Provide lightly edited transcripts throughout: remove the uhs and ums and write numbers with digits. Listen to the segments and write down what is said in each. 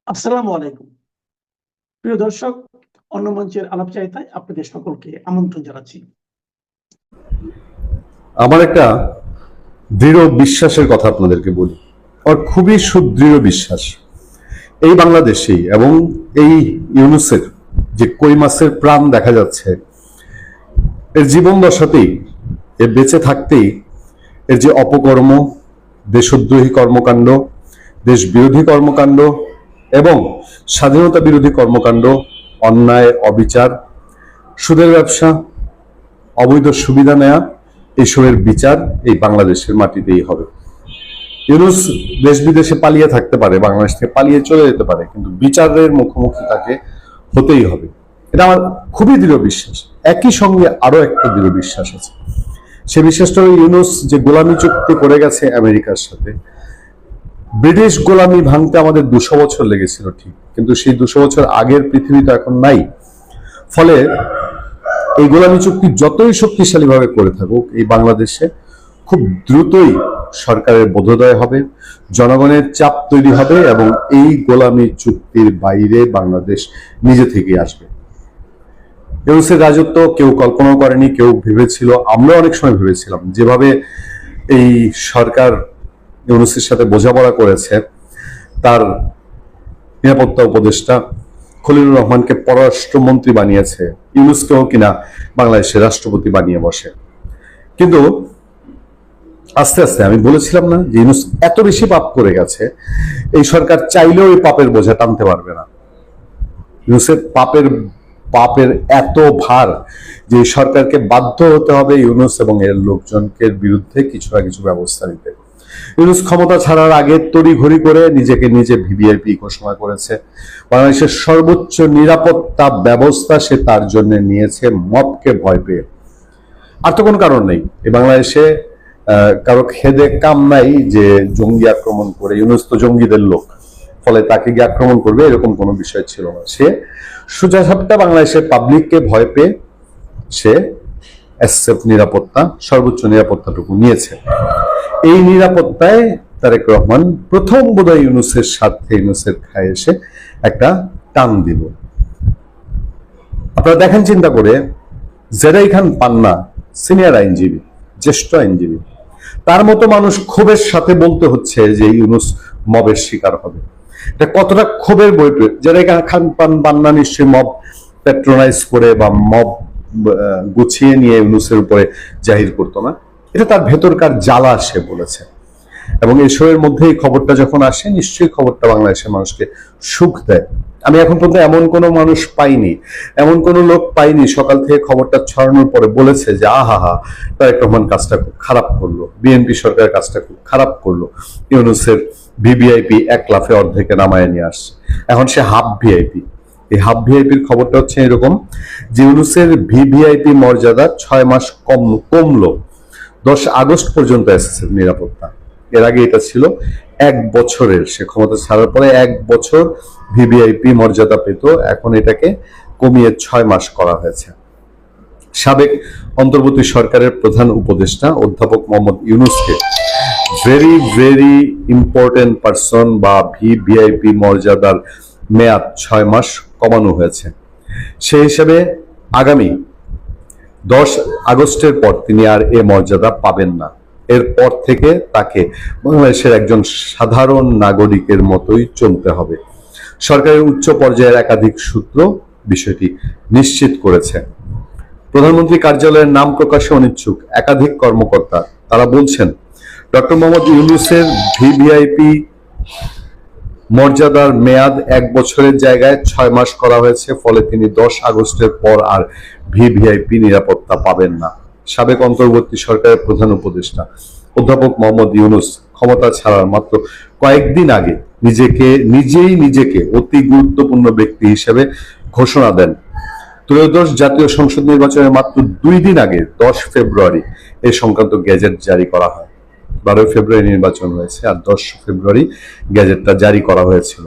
আসসালামু আলাইকুম। প্রিয় দর্শক, অন্য মঞ্চের আলাপচারিতায় আপনাদের সকলকে আমন্ত্রণ জানাচ্ছি। আমার একটা দৃঢ় বিশ্বাসের কথা আপনাদেরকে বলি, আর খুবই সুদৃঢ় বিশ্বাস। এই বাংলাদেশেই এবং এই ইউনুসের যে কই মাছের প্রাণ দেখা যাচ্ছে, এর জীবন দশাতেই, এর বেঁচে থাকতেই এর যে অপকর্ম, দেশদ্রোহী কর্মকাণ্ড, দেশ বিরোধী কর্মকাণ্ড এবং স্বাধীনতা বিরোধী কর্মকাণ্ড, অন্যায়, অবিচার, সুদের ব্যবসা, অবৈধ সুবিধা নেয়া, এসবের বিচার এই বাংলাদেশের মাটিতেই হবে। ইউনুস দেশ বিদেশে পালিয়ে থাকতে পারে, বাংলাদেশ থেকে পালিয়ে চলে যেতে পারে, কিন্তু বিচারের মুখোমুখি তাকে হতেই হবে। এটা আমার খুবই দৃঢ় বিশ্বাস। একই সঙ্গে আরো একটা দৃঢ় বিশ্বাস আছে। সে বিশ্বাসটা হলো, ইউনুস যে গোলামি চুক্তি করে গেছে আমেরিকার সাথে, ব্রিটিশ গোলামি ভাঙতে আমাদের 200 বছর লেগেছিল ঠিক, কিন্তু সেই 200 বছর আগের পৃথিবী তো এখন নাই। ফলে এই গোলামি চুক্তি যতই শক্তিশালী ভাবে করে থাকুক, এই বাংলাদেশে খুব দ্রুতই সরকারের বোধোদয় হবে, জনগণের চাপ তৈরি হবে এবং এই গোলামি চুক্তির বাইরে বাংলাদেশ নিজে থেকে আসবে। ইউনুসের রাজত্ব কেউ কল্পনা করেনি, কেউ ভেবেছিল, আমরা অনেক সময় ভেবেছিলাম, যেভাবে এই সরকার ইউনুসের সাথে বোঝাপড়া করেছে, তার নিরাপত্তা উপদেষ্টা খলিলুর রহমানকে পররাষ্ট্রমন্ত্রী বানিয়েছে, ইউনুসকেও কিনা বাংলাদেশের রাষ্ট্রপতি বানিয়ে বসে। কিন্তু আস্তে আস্তে আমি বলেছিলাম না যে ইউনুস এত বেশি পাপ করে গেছে, এই সরকার চাইলেও এই পাপের বোঝা টানতে পারবে না। ইউনুসের পাপের এত ভার যে সরকারকে বাধ্য হতে হবে ইউনুস এবং এর লোকজনকে বিরুদ্ধে কিছু না কিছু ব্যবস্থা নিতে। ইউনুস ক্ষমতা ছাড়ার আগে তড়িঘড়ি করে নিজেকে নিজে ভিভিআইপি ঘোষণা করেছে। বাংলাদেশের সর্বোচ্চ নিরাপত্তা ব্যবস্থা সে তার জন্য নিয়েছে মবকে ভয় পেয়ে। আর তো কোনো কারণ নেই। এই বাংলাদেশে কারো খেদে কাম নাই যে জঙ্গি আক্রমণ করে, ইউনুস তো জঙ্গিদের লোক, ফলে তাকে গিয়ে আক্রমণ করবে এরকম কোনো বিষয় ছিল না। সে সোজাসাপটা বাংলাদেশের পাবলিককে ভয় পেয়ে সে এসএফ নিরাপত্তা, সর্বোচ্চ নিরাপত্তাটুকু নিয়েছে। এই নিরাপত্তায় তারেক রহমান প্রথম বোধহয় ইউনুসের সাথে, ইউনুসের খায় এসে একটা টান দিল। আপনারা দেখেন চিন্তা করে, জেরাই খান পান্না সিনিয়র আইনজীবী, জ্যেষ্ঠ আইনজীবী, তার মতো মানুষ ক্ষোভের সাথে বলতে হচ্ছে যে ইউনুস মবের শিকার হবে। এটা কতটা ক্ষোভের বইটে। জেরাই খান পান্না নিশ্চয়ই মব প্যাট্রোনাইজ করে বা মব গুছিয়ে নিয়ে ইউনুসের উপরে জাহির করতো না। এটা তার ভেতরকার জ্বালা সে বলেছে। এবং এই শোয়ের মধ্যে এই খবরটা যখন আসে, নিশ্চয়ই খবরটা বাংলাদেশের মানুষকে সুখ দেয়। আমি এখন পর্যন্ত এমন কোনো মানুষ পাইনি, এমন কোনো লোক পাইনি সকাল থেকে খবরটা ছড়ানোর পরে বলেছে যে আহা, তারেক রহমান কাজটা খুব খারাপ করলো, বিএনপি সরকার কাজটা খুব খারাপ করলো, ইউনুসের ভিভিআইপি এক লাফে অর্ধেকে নামায় নিয়ে আসছে, এখন সে হাফ ভিআইপি। এই হাফ ভিআইপির খবরটা হচ্ছে এরকম যে ইউনুসের ভিভিআইপি মর্যাদা 6 মাস কমলো। 10 আগস্ট পর্যন্ত এসএসএফ নিরাপত্তা। এর আগে এটা ছিল 1 বছরের, সে ক্ষমতা ছাড়ার পরে 1 বছর ভিভিআইপি মর্যাদা পেত, এখন এটাকে কমিয়ে 6 মাস করা হয়েছে। সাবেক অন্তর্বর্তী সরকারের প্রধান উপদেষ্টা অধ্যাপক মোহাম্মদ ইউনুসকে ভেরি ভেরি ইম্পর্টেন্ট পারসন বা ভিভিআইপি মর্যাদার মেয়াদ 6 মাস কমানো হয়েছে। সেই হিসেবে আগামী 10 আগস্টের পর তিনি আর এ মর্যাদা পাবেন না। এরপর থেকে তাকে বাংলাদেশের একজন সাধারণ নাগরিকের মতোই চলতে হবে। সরকারের উচ্চ পর্যায়ের একাধিক সূত্র বিষয়টি নিশ্চিত করেছে। প্রধানমন্ত্রী কার্যালয়ের নাম প্রকাশে অনিচ্ছুক একাধিক কর্মকর্তা, তারা বলছেন ডক্টর মোহাম্মদ ইউনুসের ভিভিআইপি মর্যাদার মেয়াদ 1 বছরের জায়গায় 6 মাস করা হয়েছে, ফলে তিনি 10 আগস্টের পর আর ভিভিআইপি নিরাপত্তা পাবেন না। সাবেক অন্তর্বর্তী সরকারের প্রধান উপদেষ্টা অধ্যাপক মোহাম্মদ ইউনুস ক্ষমতা ছাড়ার মাত্র কয়েকদিন আগে নিজেকে অতি গুরুত্বপূর্ণ ব্যক্তি হিসেবে ঘোষণা দেন। ত্রয়োদশ জাতীয় সংসদ নির্বাচনের মাত্র 2 দিন আগে 10 ফেব্রুয়ারি এই সংক্রান্ত গেজেট জারি করা হয়। 12 ফেব্রুয়ারি নির্বাচন হয়েছে আর 10 ফেব্রুয়ারি গেজেটটা জারি করা হয়েছিল।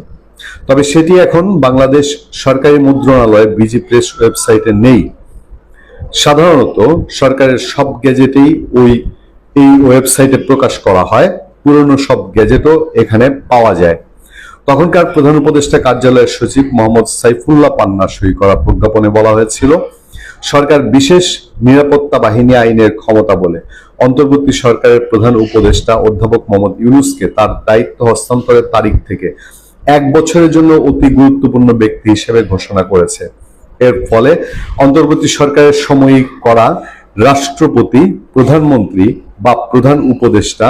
তবে সেটি এখন বাংলাদেশ সরকারি মুদ্রণালয় বিজি প্রেস ওয়েবসাইটে নেই। সাধারণত সরকারের সব গেজেটেই এই ওয়েবসাইটে প্রকাশ করা হয়, পুরনো সব গেজেটও এখানে পাওয়া যায়। তখনকার প্রধান উপদেষ্টা কার্যালয়ের সচিব মোহাম্মদ সাইফুল্লাহ পান্না সই করা প্রজ্ঞাপনে বলা হয়েছিল, সরকার বিশেষ নিরাপত্তা বাহিনী আইনের ক্ষমতা বলে অন্তর্বর্তী সরকারের প্রধান উপদেষ্টা অধ্যাপক মোহাম্মদ ইউনূসকে তার দায়িত্ব হস্তান্তরের তারিখ থেকে 1 বছরের জন্য অতি গুরুত্বপূর্ণ ব্যক্তি হিসেবে ঘোষণা করেছে। এর ফলে অন্তর্বর্তী সরকারের সাময়িক করা রাষ্ট্রপতি, প্রধানমন্ত্রী বা প্রধান উপদেষ্টা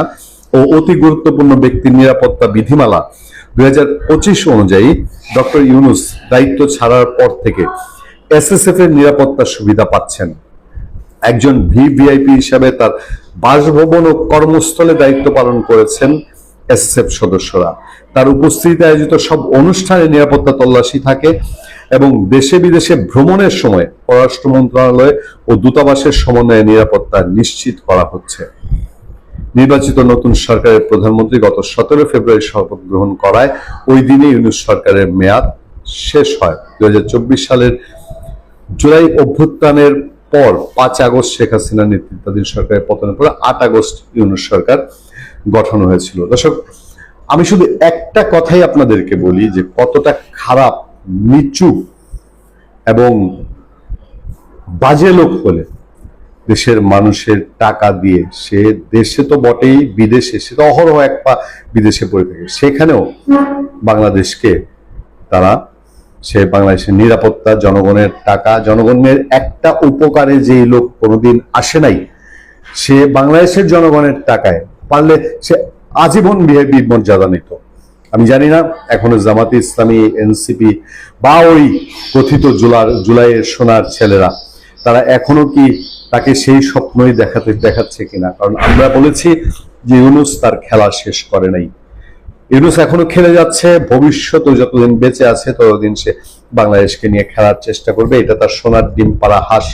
ও অতি গুরুত্বপূর্ণ ব্যক্তির নিরাপত্তা বিধিমালা 2025 অনুযায়ী ডক্টর ইউনূস দায়িত্ব ছাড়ার পর থেকে এসএসএফ এর নিরাপত্তা সুবিধা পাচ্ছেন। একজন ভিভিআইপি হিসাবে তার বাসভবন ও কর্মস্থলে দায়িত্ব পালন করেছেন এসএসএফ সদস্যরা। তার উপস্থিতিতে আয়োজিত সব অনুষ্ঠানে নিরাপত্তা তল্লাশি থাকে এবং দেশে বিদেশে ভ্রমণের সময় পররাষ্ট্র মন্ত্রণালয় ও দূতাবাসের সমন্বয়ে নিরাপত্তা নিশ্চিত করা হচ্ছে। নির্বাচিত নতুন সরকারের প্রধানমন্ত্রী গত 17 ফেব্রুয়ারি শপথ গ্রহণ করায় ওই দিনে ইউনূস সরকারের মেয়াদ শেষ হয়। 2024 সালের জুলাই অভ্যুত্থানের পর 5 আগস্ট শেখ হাসিনার নেতৃত্বাধীন সরকারের পতনের পর 8 আগস্ট ইউনূস সরকার গঠন হয়েছিল। দর্শক, আমি শুধু একটা কথাই আপনাদেরকে বলি যে কতটা খারাপ, নিচু এবং বাজে লোক হলে দেশের মানুষের টাকা দিয়ে, সে দেশে তো বটেই, বিদেশে সে তো অহরহ এক পা বিদেশে পড়ে থাকে, সেখানেও বাংলাদেশকে তারা, সে বাংলাদেশের নিরাপত্তা, জনগণের টাকা, জনগণের একটা উপকারে যেই লোক কোনোদিন আসে নাই, সে বাংলাদেশের জনগণের টাকায় পারলে সে আজীবন ভিআইপি মর্যাদা নিত। আমি জানি না এখনো জামাতে ইসলামী, এনসিপি বা ওই কথিত জুলাইয়ের সোনার ছেলেরা তারা এখনো কি তাকে সেই স্বপ্নই দেখাচ্ছে কিনা, কারণ আমরা বলেছি যে ইউনূস তার খেলা শেষ করে নাই। ইউনূস এখনো খেলে যাচ্ছে, ভবিষ্যতে যতদিন বেঁচে আছে ততদিন সে বাংলাদেশকে নিয়ে খেলার চেষ্টা করবে। এটা তার সোনার ডিম পাড়া হাঁস,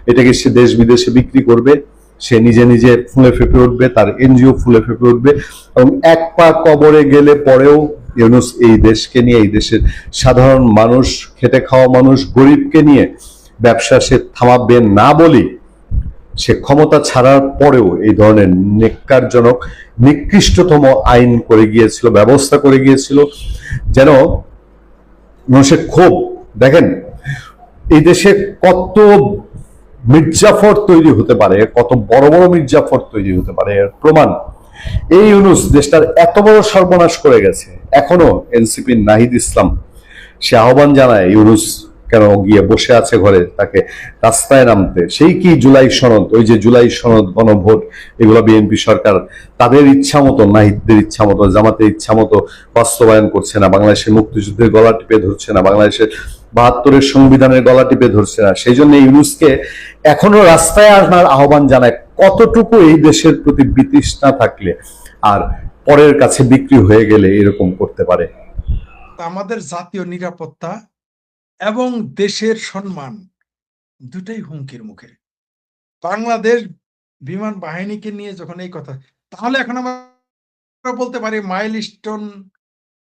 এটাকে সে দেশ বিদেশে বিক্রি করবে, সে নিজে নিজে ফুলে ফেঁপে উঠবে, তার এনজিও ফুলে ফেঁপে উঠবে এবং এক পা কবরে গেলে পরেও ইউনূস এই দেশকে নিয়ে, এই দেশের সাধারণ মানুষ, খেটে খাওয়া মানুষ, গরিবকে নিয়ে ব্যবসা সে থামাবে না বলি সে ক্ষমতা ছাড়ার পরেও এই ধরনের নেক্কারজনক নিকৃষ্টতম আইন করে গিয়েছিল, ব্যবস্থা করে গিয়েছিল, যেন মানুষের ক্ষোভ। দেখেন এই দেশে কত মির্জাফর তৈরি হতে পারে, কত বড় বড় মির্জাফর তৈরি হতে পারে, এর প্রমাণ এই ইউনূস দেশটার এত বড় সর্বনাশ করে গেছে। এখনো এনসিপির নাহিদ ইসলাম সে আহ্বান জানায় ইউনূস কেন গিয়ে বসে আছে ঘরে, তাকে রাস্তায় নামতে। সেই কি জুলাই সনদ, ওই যে জুলাই সনদ, গণভোট, এগুলো বিএনপি সরকার তাদের ইচ্ছা মতো, নাহিদদের ইচ্ছা মতো, জামাতের ইচ্ছা মতো বাস্তবায়ন করছে না, বাংলাদেশের মুক্তিযুদ্ধের গলা টিপে ধরছে না, বাংলাদেশের 72-এর সংবিধানের গলা টিপে ধরছে না। সেই জন্য ইউনূসকে এখনো রাস্তায় আনার আহ্বান জানায়। কতটুকু এই দেশের প্রতি বিতৃষ্ণা থাকলে আর পরের কাছে বিক্রি হয়ে গেলে এরকম করতে পারে। আমাদের জাতীয় নিরাপত্তা এবং দেশের সম্মান দুটাই হুমকির মুখে। বাংলাদেশ বিমান বাহিনীকে নিয়ে যখন এই কথা, তাহলে এখন আমরা বলতে পারি মাইলস্টোন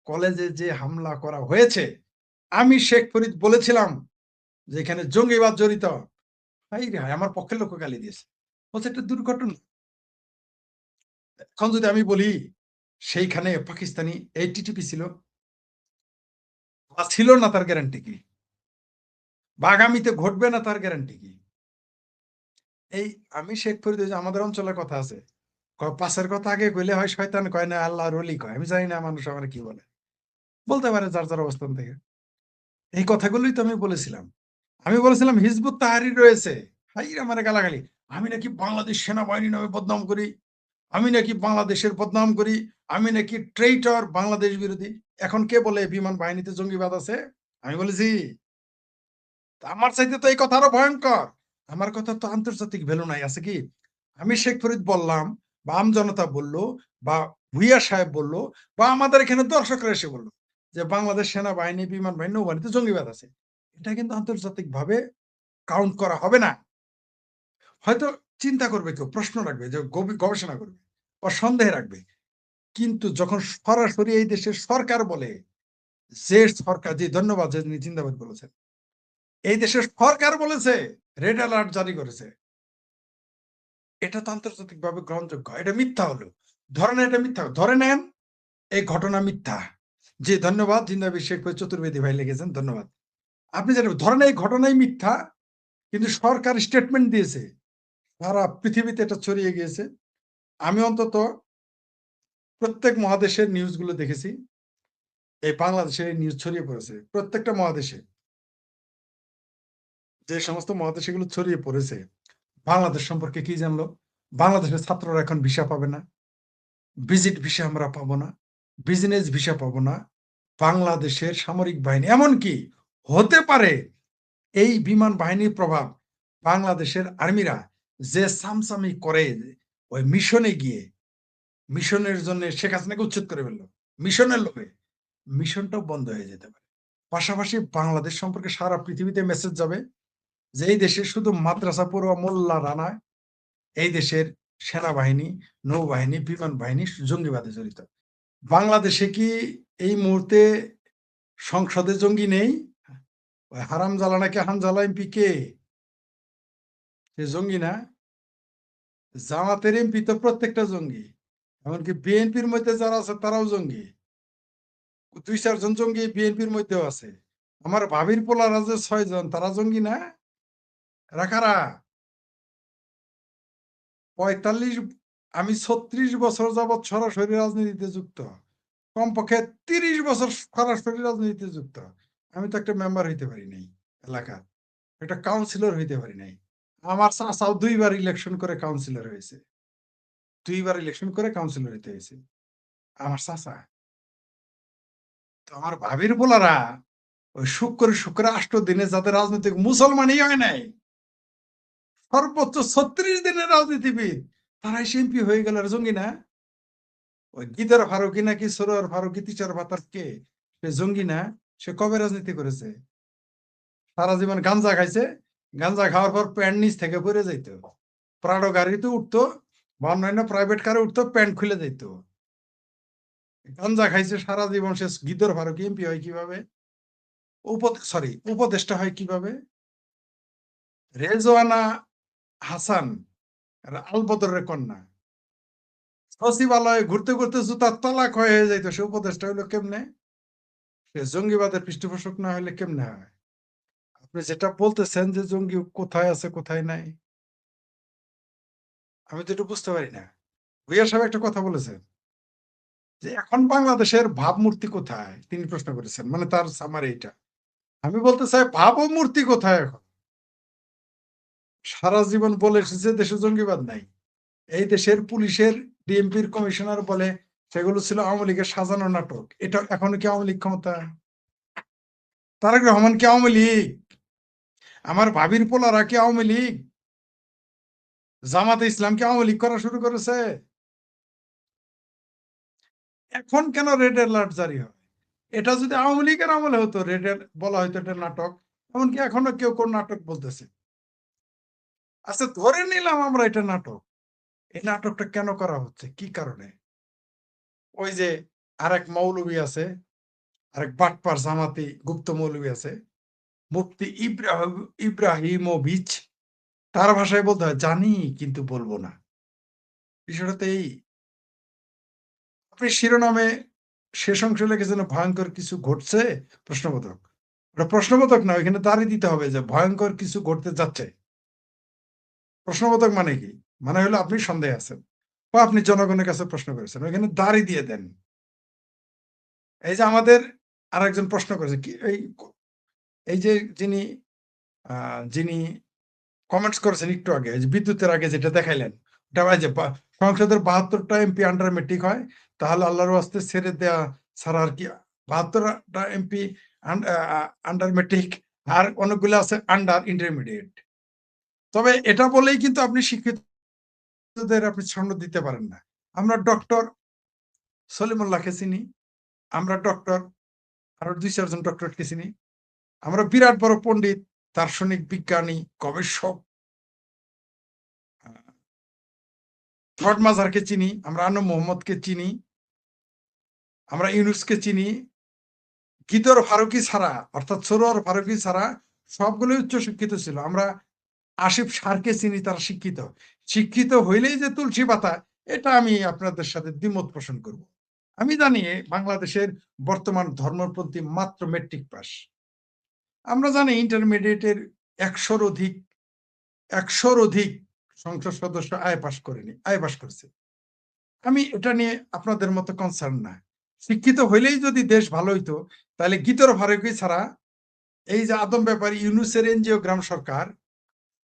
কলেজে যে হামলা করা হয়েছে, আমি শেখ ফরিদ বলেছিলাম যে এখানে জঙ্গিবাদ জড়িত, আমার পক্ষের লোক গালি দিয়েছে, বলছে একটা দুর্ঘটনা। এখন যদি আমি বলি সেইখানে পাকিস্তানি ATTP ছিল বা ছিল না, তার গ্যারান্টি কি? বা আগামীতে ঘটবে না, তার গ্যারান্টি কি? এই আমি শেখ ফরিদ, আমাদের অঞ্চলের কথা আছে, পাশের কথা আগে কইলে হয় শয়তান কয় না, আল্লাহর ওলি কয়। আমি জানি না মানুষ আমার কি বলে, বলতে পারে যার যার অবস্থান থেকে। এই কথাগুলোই তো আমি বলেছিলাম। আমি বলেছিলাম হিজবুত তাহরির রয়েছে, আমার গালাগালি, আমি নাকি বাংলাদেশ সেনাবাহিনী নামে বদনাম করি, আমি নাকি বাংলাদেশের বদনাম করি, আমি নাকি ট্রেইটর, বাংলাদেশ বিরোধী। এখন কে বলে বিমান বাহিনীতে জঙ্গিবাদ আছে? আমি বলেছি? আমার চাইতে তো এই কথা আরো ভয়ঙ্কর। আমার কথা তো আন্তর্জাতিক ভ্যালু নাই। আছে কি? আমি শেখ ফরিদ বললাম, বা আম জনতা বললো, বা ভুইয়া সাহেব বললো, বা আমাদের এখানে দর্শকরা এসে বললো যে বাংলাদেশ সেনাবাহিনী, বিমান বাহিনী, নৌবাহিনীতে জঙ্গিবাদ আছে, এটা কিন্তু আন্তর্জাতিক ভাবে কাউন্ট করা হবে না। হয়তো চিন্তা করবে, কেউ প্রশ্ন রাখবে, যে গবেষণা করবে বা সন্দেহ রাখবে, কিন্তু যখন সরাসরি এই দেশের সরকার বলে, যে সরকার, যে ধন্যবাদ যে জিন্দাবাদ বলেছেন, এই দেশের সরকার বলেছে, রেড অ্যালার্ট জারি করেছে, এটা তো আন্তর্জাতিক ভাবে গ্রহণযোগ্য। এটা মিথ্যা হলো, ধরেন এটা মিথ্যা, ধরে নেন এই ঘটনা মিথ্যা, জি ধন্যবাদ। জিন্দাবি শেখ চতুর্বেদী ভাই লিখেছেন, ধন্যবাদ। আপনি যেটা ধরেন এই ঘটনাই মিথ্যা, কিন্তু সরকার স্টেটমেন্ট দিয়েছে, সারা পৃথিবীতে এটা ছড়িয়ে গিয়েছে। আমি অন্তত প্রত্যেক মহাদেশের নিউজগুলো দেখেছি, এই বাংলাদেশের এই নিউজ ছড়িয়ে পড়েছে প্রত্যেকটা মহাদেশে। যে সমস্ত মহাদেশে এগুলো ছড়িয়ে পড়েছে, বাংলাদেশ সম্পর্কে কি জানলো? বাংলাদেশের ছাত্ররা এখন ভিসা পাবে না, ভিজিট ভিসা আমরা পাবো না, বিজনেস ভিসা পাবো না। বাংলাদেশের সামরিক বাহিনী, এমনকি হতে পারে এই বিমান বাহিনীর প্রভাব, বাংলাদেশের আর্মিরা যে সামসামি করে ওই মিশনে গিয়ে, মিশনের জন্য শেখ হাসিনাকে উচ্ছেদ করে ফেললো, মিশনের লোভে মিশনটাও বন্ধ হয়ে যেতে পারে। পাশাপাশি বাংলাদেশ সম্পর্কে সারা পৃথিবীতে মেসেজ যাবে যে এই দেশে শুধু মাদ্রাসা পড়ুয়া মোল্লারা নয়, এই দেশের সেনাবাহিনী, নৌবাহিনী, বিমান বাহিনী জঙ্গিবাদে জড়িত। বাংলাদেশে কি এই মুহূর্তে সংসদে জঙ্গি নেই? ওই হারাম জ্বালা নাকি হানজালা এমপি কে? সে জঙ্গি না? জামাতের এমপি তো প্রত্যেকটা জঙ্গি, এমনকি বিএনপির মধ্যে যারা আছে তারাও জঙ্গি। 2-4 জন জঙ্গি বিএনপির মধ্যেও আছে। আমার ভাবির পোলারা যে 6 জন, তারা জঙ্গি না? এরা কারা? 45, আমি 36 বছর যাবৎ সরাসরি রাজনীতিতে যুক্ত, কমপক্ষে 30 বছর সরাসরি রাজনীতিতে যুক্ত। আমি তো একটা মেম্বার হইতে পারি নাই এলাকার, একটা কাউন্সিলর হইতে পারি নাই। আমার চাচাও 2 বার ইলেকশন করে কাউন্সিলর হয়েছে, 2 বার ইলেকশন করে কাউন্সিলর হইতে হয়েছে আমার চাচা। তো আমার ভাবির পোলারা ওই শুক্র 8 দিনে যাদের রাজনৈতিক মুসলমানই হয় নাই, সর্বোচ্চ 36 দিনের রাজনীতিবিদ, তারা এমপি হয়ে গেল, আর জঙ্গি না? ওই গিদার ফারুকি নাকি সরোয়ার ফারুকি তিচার ভাতার কে, সে জঙ্গি না? সে কবে রাজনীতি করেছে? সারা জীবন গাঞ্জা খাইছে, গাঞ্জা খাওয়ার পর প্যান্ট নিচ থেকে পরে যাইতো, প্রাডো গাড়িতে উঠতো বা অন্যান্য প্রাইভেট কারে উঠতো, প্যান্ট খুলে যাইত। গাঞ্জা খাইছে সারা জীবন, সে গিদর ফারুকি এমপি হয় কিভাবে? উপদেষ্টা হয় কিভাবে? রেজওয়ানা হাসান আলবদরের কন্যা, সচিবালয়ে ঘুরতে ঘুরতে জুতার তলা ক্ষয় হয়ে যাইতো, সে উপদেষ্টা হইলো কেমনে? সে জঙ্গিবাদের পৃষ্ঠপোষক না হলে কেমনে হয়? আপনি যেটা বলতেছেন যে জঙ্গি কোথায় আছে কোথায় নাই, আমি তো এটা বুঝতে পারি না। ভুইয়া সাহেব একটা কথা বলেছেন যে এখন বাংলাদেশের ভাবমূর্তি কোথায়, তিনি প্রশ্ন করেছেন, মানে তার সামারি এইটা। আমি বলতে চাই ভাবমূর্তি কোথায় এখন? সারা জীবন বলে এসেছে দেশে জঙ্গিবাদ নাই। এই দেশের পুলিশের ডিএমপির কমিশনার বলে সেগুলো ছিল আওয়ামী লীগের সাজানো নাটক। এটা এখনো কি আওয়ামী লীগ ক্ষমতা? তারেক রহমান কি আওয়ামী লীগ? আমার ভাবির পোলারা কি আওয়ামী লীগ? জামাতে ইসলাম কি আওয়ামী লীগ করা শুরু করেছে? এখন কেন রেড অ্যালার্ট জারি হয়? এটা যদি আওয়ামী লীগের আমলে হতো, রেড বলা হয়তো এটা নাটক। এমনকি এখনো কেউ কোন নাটক বলতেছে। আচ্ছা ধরে নিলাম আমরা এটা নাটক, এই নাটকটা কেন করা হচ্ছে, কি কারণে? ওই যে আরেক মৌলবী আছে, আরেক বাটপার জামাতি গুপ্ত মৌলবী আছে, মুফতি ইব্রাহিমোভিচ, তার ভাষায় বলতে হয় জানি কিন্তু বলবো না। বিষয়টা তো এই। আপনি শিরোনামে শেষ অংশে লিখেছেন ভয়ঙ্কর কিছু ঘটছে, প্রশ্নবোধক। ওটা প্রশ্নবোধক না, ওইখানে দাঁড়িয়ে দিতে হবে যে ভয়ঙ্কর কিছু ঘটতে যাচ্ছে। প্রশ্নবোধক মানে কি? মানে হলো আপনি সন্দেহে আছেন বা আপনি জনগণের কাছে প্রশ্ন করেছেন, ওইখানে দাঁড়িয়ে দিয়ে দেন। এই যে আমাদের আরেকজন প্রশ্ন করেছে কি, এই যে যিনি যিনি কমেন্টস করেছেন একটু আগে, যে বিদ্যুতের আগে যেটা দেখাইলেন, ওটা যে সংসদের 72টা এমপি আন্ডার মেট্রিক হয়, তাহলে আল্লাহর ওয়াস্তে ছেড়ে দেয়া ছাড়া আর কি 72টা এমপি আন্ডার মেট্রিক, আর অনেকগুলো আছে আন্ডার ইন্টারমিডিয়েট। তবে এটা বলেই কিন্তু আপনি শিক্ষিতদের আপনি ছন্দ দিতে পারেন না। আমরা ডক্টর সলিমুল্লাহকে চিনি, আমরা ডক্টর আরো 2-4 জন ডক্টরকে চিনি, আমরা বিরাট বড় পণ্ডিত, দার্শনিক, বিজ্ঞানী, গবেষক থট মাজারকে চিনি, আমরা আনু মোহাম্মদকে চিনি, আমরা ইউনুসকে চিনি। গিদর ফারুকি ছাড়া, অর্থাৎ সরোয়ার ফারুকি ছাড়া সবগুলোই উচ্চ শিক্ষিত ছিল। আমরা আসিফ সারকে চিনি, তারা শিক্ষিত। শিক্ষিত হইলেই যে তুলসী পাতা, এটা আমি আপনাদের সাথে দ্বিমত পোষণ করব। আমি জানি বাংলাদেশের বর্তমান ধর্মপন্থী মাত্র মেট্রিক পাস। আমরা জানি ইন্টারমিডিয়েটের 100-র অধিক সংসদ সদস্য আয় পাস করেছে। আমি এটা নিয়ে আপনাদের মতো কনসার্ন না। শিক্ষিত হইলেই যদি দেশ ভালো হইতো, তাহলে গীতর ফারুকী ছাড়া এই যে আদম ব্যাপারী, ইউনূসের এনজিওগ্রাম সরকার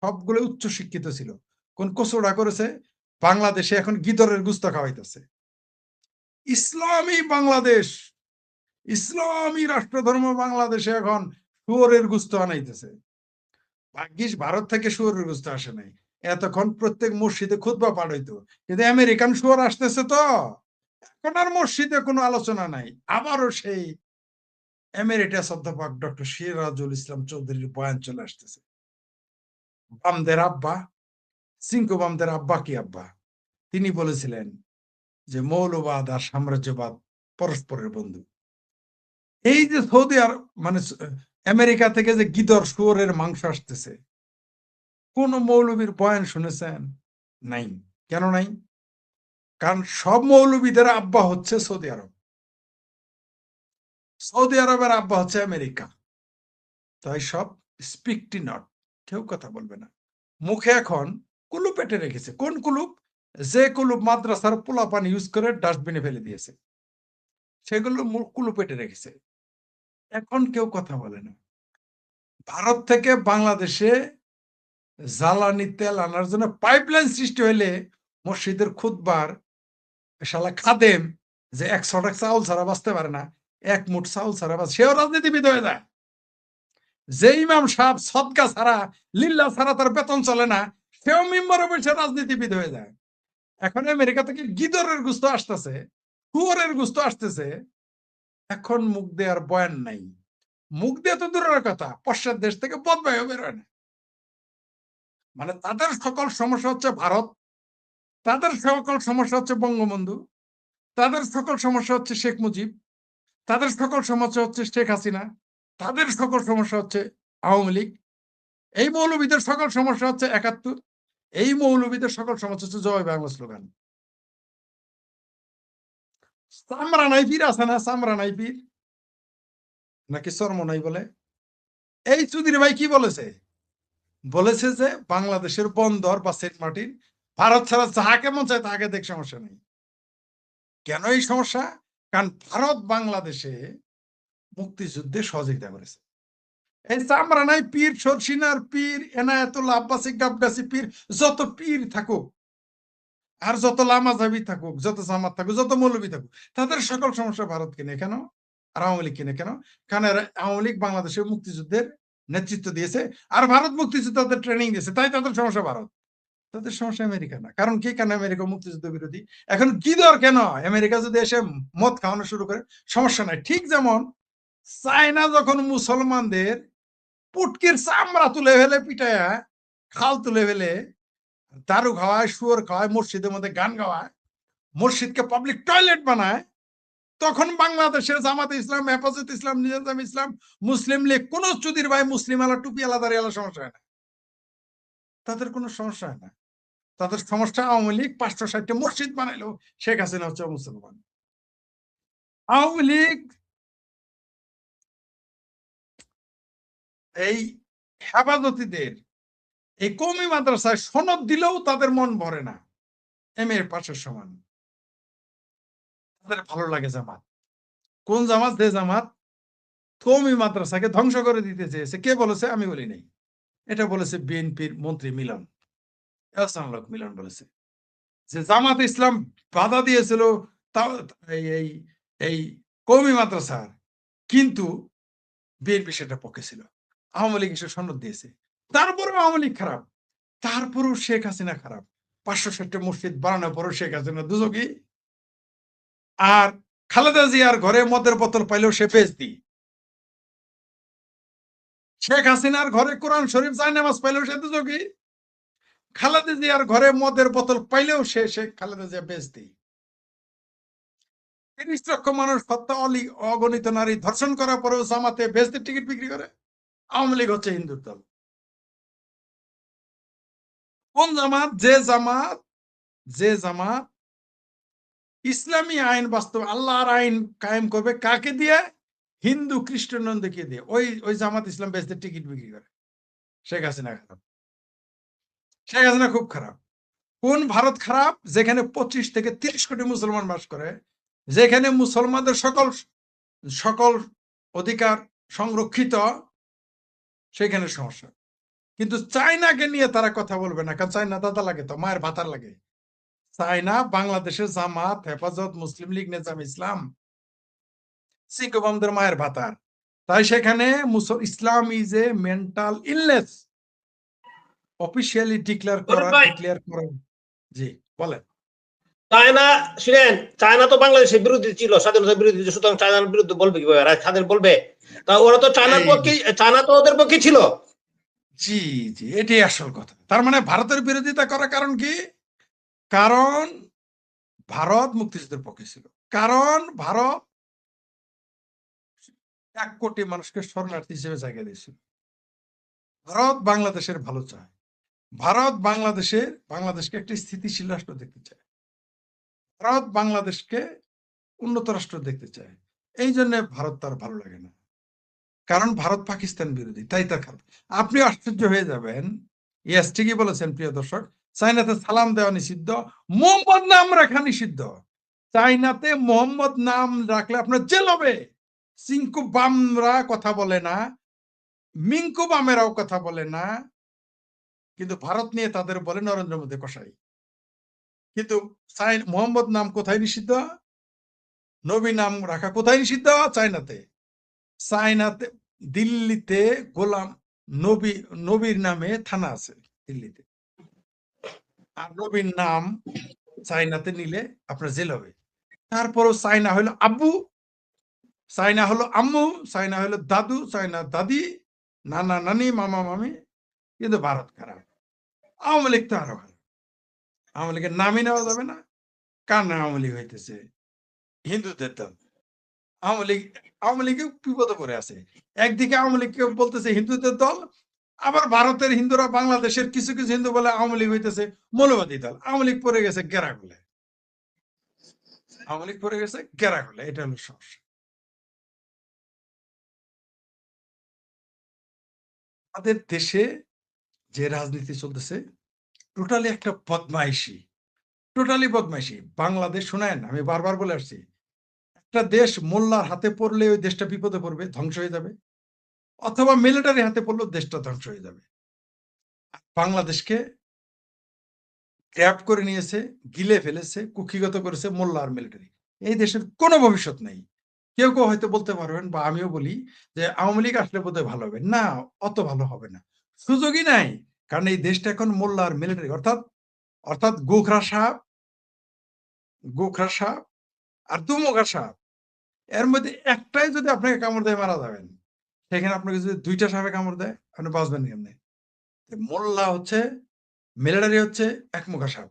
সবগুলো উচ্চ শিক্ষিত ছিল। কোন কচুড়া করেছে? বাংলাদেশে এখন গিদরের গুস্ত খাওয়াইতেছে। ইসলামী বাংলাদেশ, ইসলামী রাষ্ট্রধর্ম বাংলাদেশে এখন শুয়োরের গুস্ত আনাইতেছে। ভাগ্যিস ভারত থেকে শুয়োরের গুস্ত আসে নাই, এতক্ষণ প্রত্যেক মসজিদে খুতবা পাঠ হইতো। কিন্তু আমেরিকান শুয়োর আসতেছে, তো এখন আর মসজিদে কোনো আলোচনা নাই। আবারও সেই এমেরিটাস অধ্যাপক ডক্টর সিরাজুল ইসলাম চৌধুরীর বয়ান চলে আসতেছে। বামদের আব্বা, সিংকো বামদের আব্বা কি আব্বা, তিনি বলেছিলেন যে মৌলবাদ আর সাম্রাজ্যবাদ পরস্পরের বন্ধু। এই যে সৌদি আরব মানে আমেরিকা থেকে যে গিদর শুয়োরের মাংস আসতেছে, কোন মৌলবীর বয়ান শুনেছেন? নাই। কেন নাই? কারণ সব মৌলবীদের আব্বা হচ্ছে সৌদি আরব, সৌদি আরবের আব্বা হচ্ছে আমেরিকা। তাই সব স্পিকটি নট, কেউ কথা বলবে না। মুখে এখন কুলুপ পেটে রেখেছে। কোন কুলুপ? যে কুলুপ মাদ্রাসার পোলাপান ইউজ করে ডাস্টবিনে ফেলে দিয়েছে, সেগুলো কুলুপ পেটে রেখেছে। এখন কেউ কথা বলে না। ভারত থেকে বাংলাদেশে জ্বালানি তেল আনার জন্য পাইপলাইন সৃষ্টি হইলে মসজিদের খুতবার শালা খাদেম যে 100 টাকা চাউল ছাড়া বাঁচতে পারে না, 1 মুঠ চাউল ছাড়া সেও রাজনীতিবিদ হয়ে যায়। যে ইমাম সাহেব সদকা ছাড়া, লিল্লাহ ছাড়া তার বেতন চলে না, সেও মেম্বারে বসে রাজনীতিবিদ হয়ে যায়। এখন আমেরিকা থেকে গিদরের গুস্ত আসতেছে, শুয়োরের গুস্ত আসতেছে, এখন মুখ দেওয়ার বয়ান নাই। মুখ দিয়ে তো দূরের কথা, পশ্চাৎ দেশ থেকে বদবাইও বেরোয় না। মানে তাদের সকল সমস্যা হচ্ছে ভারত, তাদের সকল সমস্যা হচ্ছে বঙ্গবন্ধু, তাদের সকল সমস্যা হচ্ছে শেখ মুজিব, তাদের সকল সমস্যা হচ্ছে শেখ হাসিনা, তাদের সকল সমস্যা হচ্ছে আওয়ামী লীগ, এই মৌলবীদের সকল সমস্যা হচ্ছে ৭১, এই মৌলবীদের সকল সমস্যা হচ্ছে জয় বাংলা স্লোগান। চামড়া নাই পীর আছে না, চামড়া নাই পীর নাকি চর্ম নাই বলে। এই চুদির ভাই কি বলেছে? বলেছে যে বাংলাদেশের বন্দর বা সেন্ট মার্টিন ভারত ছাড়া যাহাকে মন চায় তাহাকে দেখ, সমস্যা নেই। কেন এই সমস্যা? কারণ ভারত বাংলাদেশে মুক্তিযুদ্ধে সহযোগিতা করেছে। এই চামড়া নাই পীর, সরসিনার পীর, এনায়েতুল্লাহ আব্বাসী গাব্বাসী পীর, যত পীর থাকুক আর যত লামাজাবি থাকুক, যত জামাত থাকুক, যত মৌলবী থাকুক, তাদের সকল সমস্যা ভারত কিনে কেন, আর আওয়ামী লীগ কিনে কেন? কারণ আওয়ামী লীগ বাংলাদেশের মুক্তিযুদ্ধের নেতৃত্ব দিয়েছে, আর ভারত মুক্তিযোদ্ধাদের ট্রেনিং দিয়েছে, তাই তাদের সমস্যা ভারত। তাদের সমস্যা আমেরিকা না। কারণ কি? কেন আমেরিকা মুক্তিযুদ্ধ বিরোধী। এখন কি দর কেন আমেরিকা যদি এসে মদ খাওয়ানো শুরু করে, সমস্যা নাই। ঠিক যেমন চায়না যখন মুসলমানদের পুটকির চামড়া তুলে ফেলে, পিটায়া খাল তুলে ফেলে, দারু খাওয়ায়, শুয়োর খাওয়ায়, মসজিদের মধ্যে গান গাওয়ায়, মসজিদকে পাবলিক টয়লেট বানায়, তখন বাংলাদেশের জামাতে ইসলাম, হেফাজত ইসলাম, নিজাম ইসলাম, মুসলিম লীগ, কোন চুদির ভাই মুসলিম আলা, টুপি আলা, দাঁড়িয়ে আলা সমস্যা হয় না। তাদের কোনো সমস্যা হয় না। তাদের সমস্যা আওয়ামী লীগ 560টা মসজিদ বানাইলো, শেখ হাসিনা হচ্ছে মুসলমান। আওয়ামী লীগ এই হেফাজতিদের এই কওমি মাদ্রাসায় সনদ দিলেও তাদের মন ভরে না, এম এর পাশের সমান। তাদের ভালো লাগে জামাত। কোন জামাত? যে জামাত কওমি মাদ্রাসাকে ধ্বংস করে দিতে চেয়েছে। কে বলেছে? আমি বলি নাই, এটা বলেছে বিএনপির মন্ত্রী মিলন, এহসানুল মিলন বলেছে যে জামাত ইসলাম বাধা দিয়েছিল তাও এই এই এই কওমি মাদ্রাসার, কিন্তু বিএনপি সেটা পক্ষে ছিল। আওয়ামী লীগ এসে সনদ দিয়েছে, তারপরেও আওয়ামী লীগ খারাপ, তারপরেও শেখ হাসিনা খারাপ। 560টা মসজিদ বানানোর পরও শেখ হাসিনা দুজকি। আর খালেদা জিয়ার ঘরে মদের বোতল পাইলেও সে বেজতি। শেখ হাসিনার ঘরে কোরআন শরীফ জায়নামাজ পাইলেও সে দুজকি। খালেদা জিয়ার ঘরে মদের বোতল পাইলেও সে খালেদা জিয়া বেজতি। 30 লক্ষ মানুষ হত্যা, অগণিত নারী ধর্ষণ করার পরেও জামাতে বেজতির টিকিট বিক্রি করে। আওয়ামী লীগ হচ্ছে হিন্দুর দল। কোন জামাত? যে জামাত ইসলামী আইন বাস্তব, আল্লাহর আইন কায়েম করবে কাকে দিয়ে? হিন্দু খ্রিস্টানদেরকে দিয়ে। ওই ওই জামাত ইসলাম বেচতে টিকিট বিক্রি করে। শেখ হাসিনা খারাপ, শেখ হাসিনা খুব খারাপ। কোন ভারত খারাপ? যেখানে 25 থেকে 30 কোটি মুসলমান বাস করে, যেখানে মুসলমানদের সকল সকল অধিকার সংরক্ষিত, সেখানে সমস্যা। কিন্তু চায়নাকে নিয়ে তারা কথা বলবে না, কারণ চায়না দাদা লাগে, তো মায়ের ভাতার লাগে। চায়না বাংলাদেশের জামাত, হেফাজত, মুসলিম লীগ, নিজাম ইসলাম, সিংহবামদের মায়ের ভাতার। তাই সেখানে Islam is a mental illness officially declare করা। জি বলেন। চায়না, শুনেন, চায়না তো বাংলাদেশের বিরোধী ছিল, স্বাধীনতার বিরোধী, সুতরাং চায়নার বিরুদ্ধে বলবে কিভাবে? স্বাধীন বলবে? তা ওরা তো চায়নার পক্ষে, চায়না তো ওদের পক্ষে ছিল। জি জি, এটাই আসল কথা। তার মানে ভারতের বিরোধিতা করার কারণ কি? কারণ ভারত মুক্তিযুদ্ধের পক্ষে ছিল, কারণ ভারত 1 কোটি মানুষকে শরণার্থী হিসেবে জায়গা দিয়েছিল। ভারত বাংলাদেশের ভালো চায়, ভারত বাংলাদেশকে একটি স্থিতিশীল রাষ্ট্র দেখতে চায়, ভারত বাংলাদেশকে উন্নত রাষ্ট্র দেখতে চায়। এই জন্য ভারত তার ভালো লাগে না, কারণ ভারত পাকিস্তান বিরোধী, তাই তার খারাপ। আপনি আশ্চর্য হয়ে যাবেন, ইয়েস ঠিকই বলেছেন প্রিয় দর্শক, চায়নাতে সালাম দেওয়া নিষিদ্ধ, মোহাম্মদ নাম রাখা নিষিদ্ধ। চায়নাতে মোহাম্মদ নাম রাখলে আপনার জেল হবে। সিংকু বামরা কথা বলে না, মিঙ্কু বামেরাও কথা বলে না, কিন্তু ভারত নিয়ে তাদের বলে নরেন্দ্র মোদী কসাই। কিন্তু মোহাম্মদ নাম কোথায় নিষিদ্ধ? নবী নাম রাখা কোথায় নিষিদ্ধ? চায়নাতে। চায়নাতে, দিল্লিতে গোলাম নবীর নামে থানা আছে দিল্লিতে, আর নবীর নাম চায়নাতে নিলে আপনার জেল হবে। তারপরও চায়না হলো আব্বু, চায়না হলো আম্মু, চায়না হলো দাদু, চায়না দাদি, নানা নানি, মামা মামি। কিন্তু ভারত খারাপ। আওয়ামী লীগ তো আরো খারাপ। আওয়ামী লীগের নামই নেওয়া যাবে না। কার নাম আওয়ামী লীগ হইতেছে? হিন্দুদের দল। আওয়ামী লীগ বিপদে পড়ে আছে। একদিকে আওয়ামী লীগকে বলতেছে হিন্দুদের দল, আবার ভারতের হিন্দুরা বাংলাদেশের কিছু কিছু হিন্দু বলে আওয়ামী লীগ হইতেছে মৌলবাদী দল। আওয়ামী লীগ পড়ে গেছে গেরাগুলে, আওয়ামী লীগ পড়ে গেছে গেরাগুলে। এটা হলো সমস্যা। আমাদের দেশে যে রাজনীতি চলতেছে টোটালি একটা বদমাইশি, টোটালি বদমাইশি। বাংলাদেশ, শোনেন, আমি বারবার বলে আসছি, একটা দেশ মোল্লার হাতে পড়লে ওই দেশটা বিপদে পড়বে, ধ্বংস হয়ে যাবে, অথবা মিলিটারি হাতে পড়লেও দেশটা ধ্বংস হয়ে যাবে। বাংলাদেশকে গ্র্যাব করে নিয়েছে, গিলে ফেলেছে, কুক্ষিগত করেছে মোল্লা আর মিলিটারি। এই দেশের কোনো ভবিষ্যৎ নেই। কেউ কেউ হয়তো বলতে পারবেন, বা আমিও বলি, যে আওয়ামী লীগ আসলে বোধহয় ভালো হবে। না, অত ভালো হবে না, সুযোগই নাই। কারণ এই দেশটা এখন মোল্লা আর মিলিটারি, অর্থাৎ গোখরা সাপ আর দুমুখা সাপ, এর মধ্যে একটাই যদি আপনাকে কামড় দেয় মারা যাবেন। সেখানে আপনাকে যদি 2টা সাপে কামড় দেয়, আপনি বাঁচবেন কেমনে? মোল্লা হচ্ছে, মিলিটারি হচ্ছে একমুখা সাপ,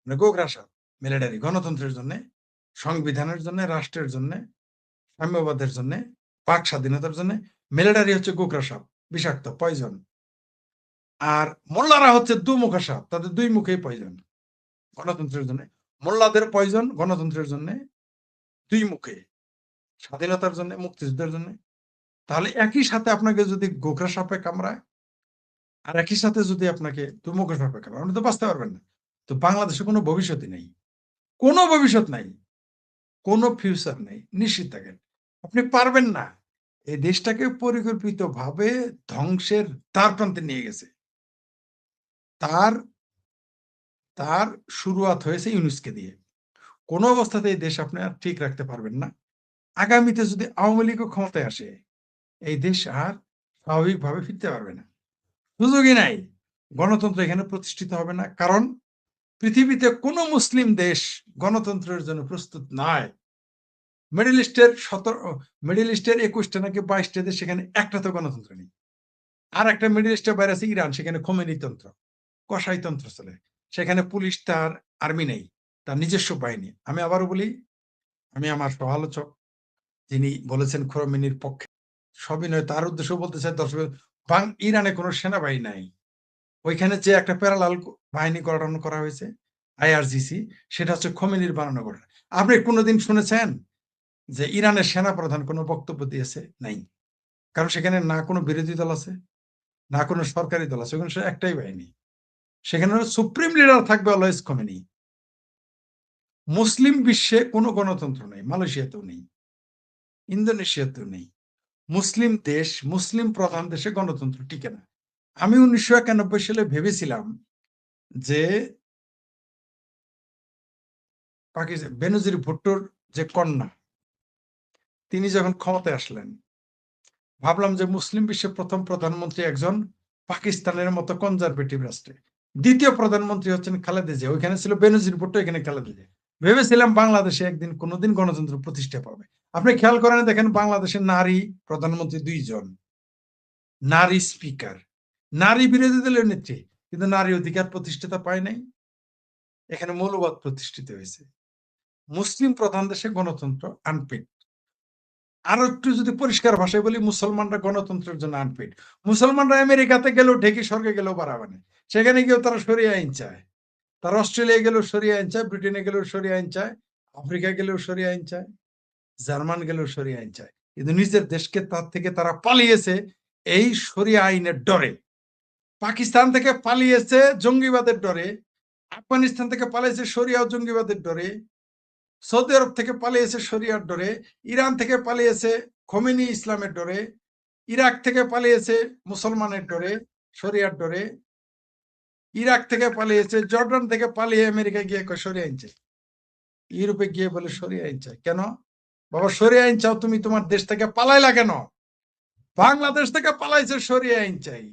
মানে গোখরা সাপ। মিলিটারি গণতন্ত্রের জন্য, সংবিধানের জন্য, রাষ্ট্রের জন্য, সাম্যবাদের জন্য, বাক স্বাধীনতার জন্য। মিলিটারি হচ্ছে গোখরা সাপ, বিষাক্ত, পয়জন। আর মোল্লারা হচ্ছে দুমুখা সাপ, তাদের 2 মুখেই পয়জন। গণতন্ত্রের জন্য মোল্লাদের পয়জন, গণতন্ত্রের জন্য 2 মুখে, স্বাধীনতার জন্য, মুক্তিযুদ্ধের জন্য। তাহলে একই সাথে আপনাকে যদি গোখরা সাপে কামড়ায়, আর একই সাথে যদি আপনাকে দুমুখা সাপে কামড়ায়, আপনি তো বাঁচতে পারবেন না। তো বাংলাদেশে কোনো ভবিষ্যৎই নেই, কোনো ভবিষ্যৎ নাই, কোনো ফিউচার নেই, নিশ্চিত থাকেন। আপনি পারবেন না। এই দেশটাকে পরিকল্পিতভাবে ধ্বংসের দ্বার প্রান্তে নিয়ে গেছে। তার শুরুয়াত হয়েছে ইউনূসকে দিয়ে। কোনো অবস্থাতে এই দেশ আপনি আর ঠিক রাখতে পারবেন না। আগামীতে যদি আওয়ামী লীগও ক্ষমতায় আসে, এই দেশ আর স্বাভাবিকভাবে ফিরতে পারবে না, সুযোগই নাই। গণতন্ত্র এখানে প্রতিষ্ঠিত হবে না, কারণ পৃথিবীতে কোনো মুসলিম দেশ গণতন্ত্রের জন্য প্রস্তুত নয়। মিডল ইস্টের 21টা নাকি 22টা দেশ, সেখানে একটাতে গণতন্ত্র নেই। আর একটা মিডল ইস্টের বাইরে আছে ইরান, সেখানে খোমেনি তন্ত্র, কসাই তন্ত্র চলে। সেখানে পুলিশ, তার আর্মি নেই, তার নিজস্ব বাহিনী। আমি আবারও বলি, আমি আমার সমালোচক যিনি বলেছেন খোমেনির পক্ষে, সবই নয়, তার উদ্দেশ্য বলতে চাই দর্শক, ইরানে কোনো সেনাবাহিনী নাই। ওইখানে যে একটা প্যারালাল বাহিনী গঠন করা হয়েছে, IRGC, সেটা হচ্ছে খোমেনির বানানো ঘটনা। আপনি কোনোদিন শুনেছেন যে ইরানের সেনাপ্রধান কোনো বক্তব্য দিয়েছে? নাই। কারণ সেখানে না কোনো বিরোধী দল আছে, না কোনো সরকারি দল আছে, ওখানে সে একটাই বাহিনী। সেখানে সুপ্রিম লিডার থাকবে অলওয়েজ খোমেনি। মুসলিম বিশ্বে কোনো গণতন্ত্র নেই, মালয়েশিয়াতেও নেই, ইন্দোনেশিয়াতেও নেই। মুসলিম দেশ, মুসলিম প্রধান দেশে গণতন্ত্র টিকে না। আমি 1991 সালে ভেবেছিলাম যে পাকিস্তান বেনজির ভুট্টোর যে কন্যা, তিনি যখন ক্ষমতায় আসলেন, ভাবলাম যে মুসলিম বিশ্বের প্রথম প্রধানমন্ত্রী একজন পাকিস্তানের মতো কনজারভেটিভ রাষ্ট্রে। দ্বিতীয় প্রধানমন্ত্রী হচ্ছেন খালেদা জিয়া, ওইখানে ছিল বেনজির ভুট্টো, এখানে খালেদা জিয়া। ভেবেছিলাম বাংলাদেশে একদিন কোনোদিন গণতন্ত্র প্রতিষ্ঠা পাবে। আপনি খেয়াল করেন, দেখেন বাংলাদেশের নারী প্রধানমন্ত্রী 2 জন, নারী স্পিকার, নারী বিরোধী দলের নেত্রী, কিন্তু নারী অধিকার প্রতিষ্ঠিত পায় নাই। এখানে মৌলবাদ প্রতিষ্ঠিত হয়েছে। মুসলিম প্রধান দেশে গণতন্ত্র আনফিট। আরো একটু যদি পরিষ্কার ভাষায় বলি, মুসলমানরা গণতন্ত্রের জন্য আনফিট। মুসলমানরা আমেরিকাতে গেলেও ঢেকে, স্বর্গে গেলেও বাড়াবানে, সেখানে গিয়েও তারা শরিয়া আইন চায়। তারা অস্ট্রেলিয়া গেলেও শরিয়া আইন চায়, ব্রিটেনে গেলেও শরিয়া আইন চায়, আফ্রিকা গেলেও শরিয়া আইন চায়, জার্মান গেলেও শরিয়া আইন চায়। কিন্তু নিজের দেশকে তার থেকে তারা পালিয়েছে এই শরিয়া আইনের ডরে। পাকিস্তান থেকে পালিয়েছে জঙ্গিবাদের ডরে, আফগানিস্তান থেকে পালিয়েছে শরিয়া ও জঙ্গিবাদের ডরে, সৌদি আরব থেকে পালিয়েছে শরিয়ার ডরে, ইরান থেকে পালিয়েছে খোমেনি ইসলামের ডরে, ইরাক থেকে পালিয়েছে মুসলমানের ডরে, শরিয়ার ডরে, ইরাক থেকে পালিয়েছে, জর্ডান থেকে পালিয়ে আমেরিকায় গিয়ে শরিয়া আইন চাই, ইউরোপে গিয়ে বলে শরিয়া আইন চাই। কেন বাবা শরিয়া আইন চাও তুমি? তোমার দেশ থেকে পালাইলা কেন? বাংলাদেশ থেকে পালাইছে শরিয়া আইন চাই,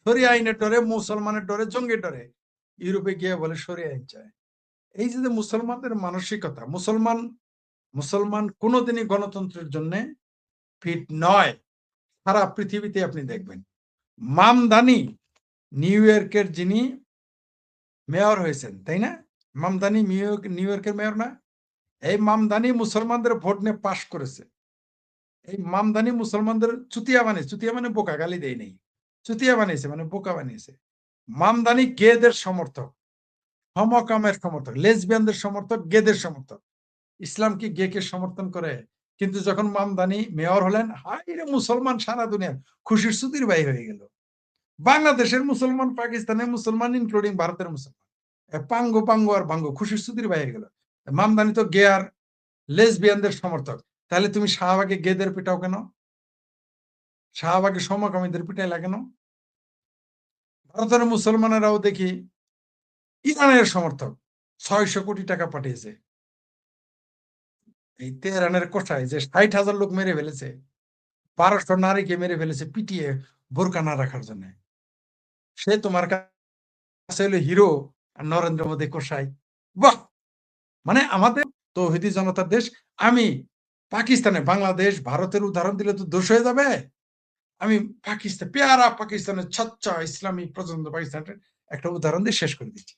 শরিয়া আইনের ডরে, মুসলমানের ডরে, জঙ্গির ডরে, ইউরোপে গিয়ে বলে শরিয়া আইন চাই। এই যে মুসলমানদের মানসিকতা, মুসলমান কোনোদিনই গণতন্ত্রের জন্য ফিট নয়। সারা পৃথিবীতে আপনি দেখবেন, মামদানি নিউ ইয়র্কের যিনি মেয়র হয়েছেন, তাই না? মামদানি নিউ ইয়র্কের মেয়র না? এই মামদানি মুসলমানদের ভোট নিয়ে পাশ করেছে। এই মামদানি মুসলমানদের চুতিয়া মানে বোকা, গালি দেয় নেই, চুতিয়া বানিয়েছে, মানে বোকা বানিয়েছে। মামদানি গেদের সমর্থক, সমকামের সমর্থক, লেসবিয়ানদের সমর্থক, গেদের সমর্থক। ইসলাম কি গেকে সমর্থন করে? কিন্তু যখন মামদানি মেয়র হলেন, হাই রে মুসলমান সারা দুনিয়ার খুশির সুতির বাই হয়ে গেল। বাংলাদেশের মুসলমান, পাকিস্তানের মুসলমান, ইনক্লুডিং ভারতের মুসলমান, পাঙ্গো আর ভাঙ্গো খুশির সুতির বাই হয়ে গেল। মামদানি তো গে আর লেসবিয়ানদের সমর্থক, তাহলে তুমি শাহবাগে গেদের পিটাও কেন? শাহবাগে সমকামীদের পিটাইলা কেন? ভারতের মুসলমানেরাও দেখি ইরানের সমর্থক, 600 কোটি টাকা পাঠিয়েছে এই তেহরানের কোঠায়, যে 60,000 লোক মেরে ফেলেছে, 1200 নারীকে মেরে ফেলেছে পিটিয়ে বোরকা না রাখার জন্য। সে তোমার কাছে হলো হিরো, আর নরেন্দ্র মোদী কোষাই। বাহ! মানে আমাদের তৌহিদি জনতার দেশ। আমি পাকিস্তানে, বাংলাদেশ ভারতের উদাহরণ দিলে তো দোষ হয়ে যাবে। আমি পাকিস্তান, পেয়ারা পাকিস্তানের ছচ্চা ইসলামী প্রজাতন্ত্র পাকিস্তানের একটা উদাহরণ দিয়ে শেষ করে দিচ্ছি।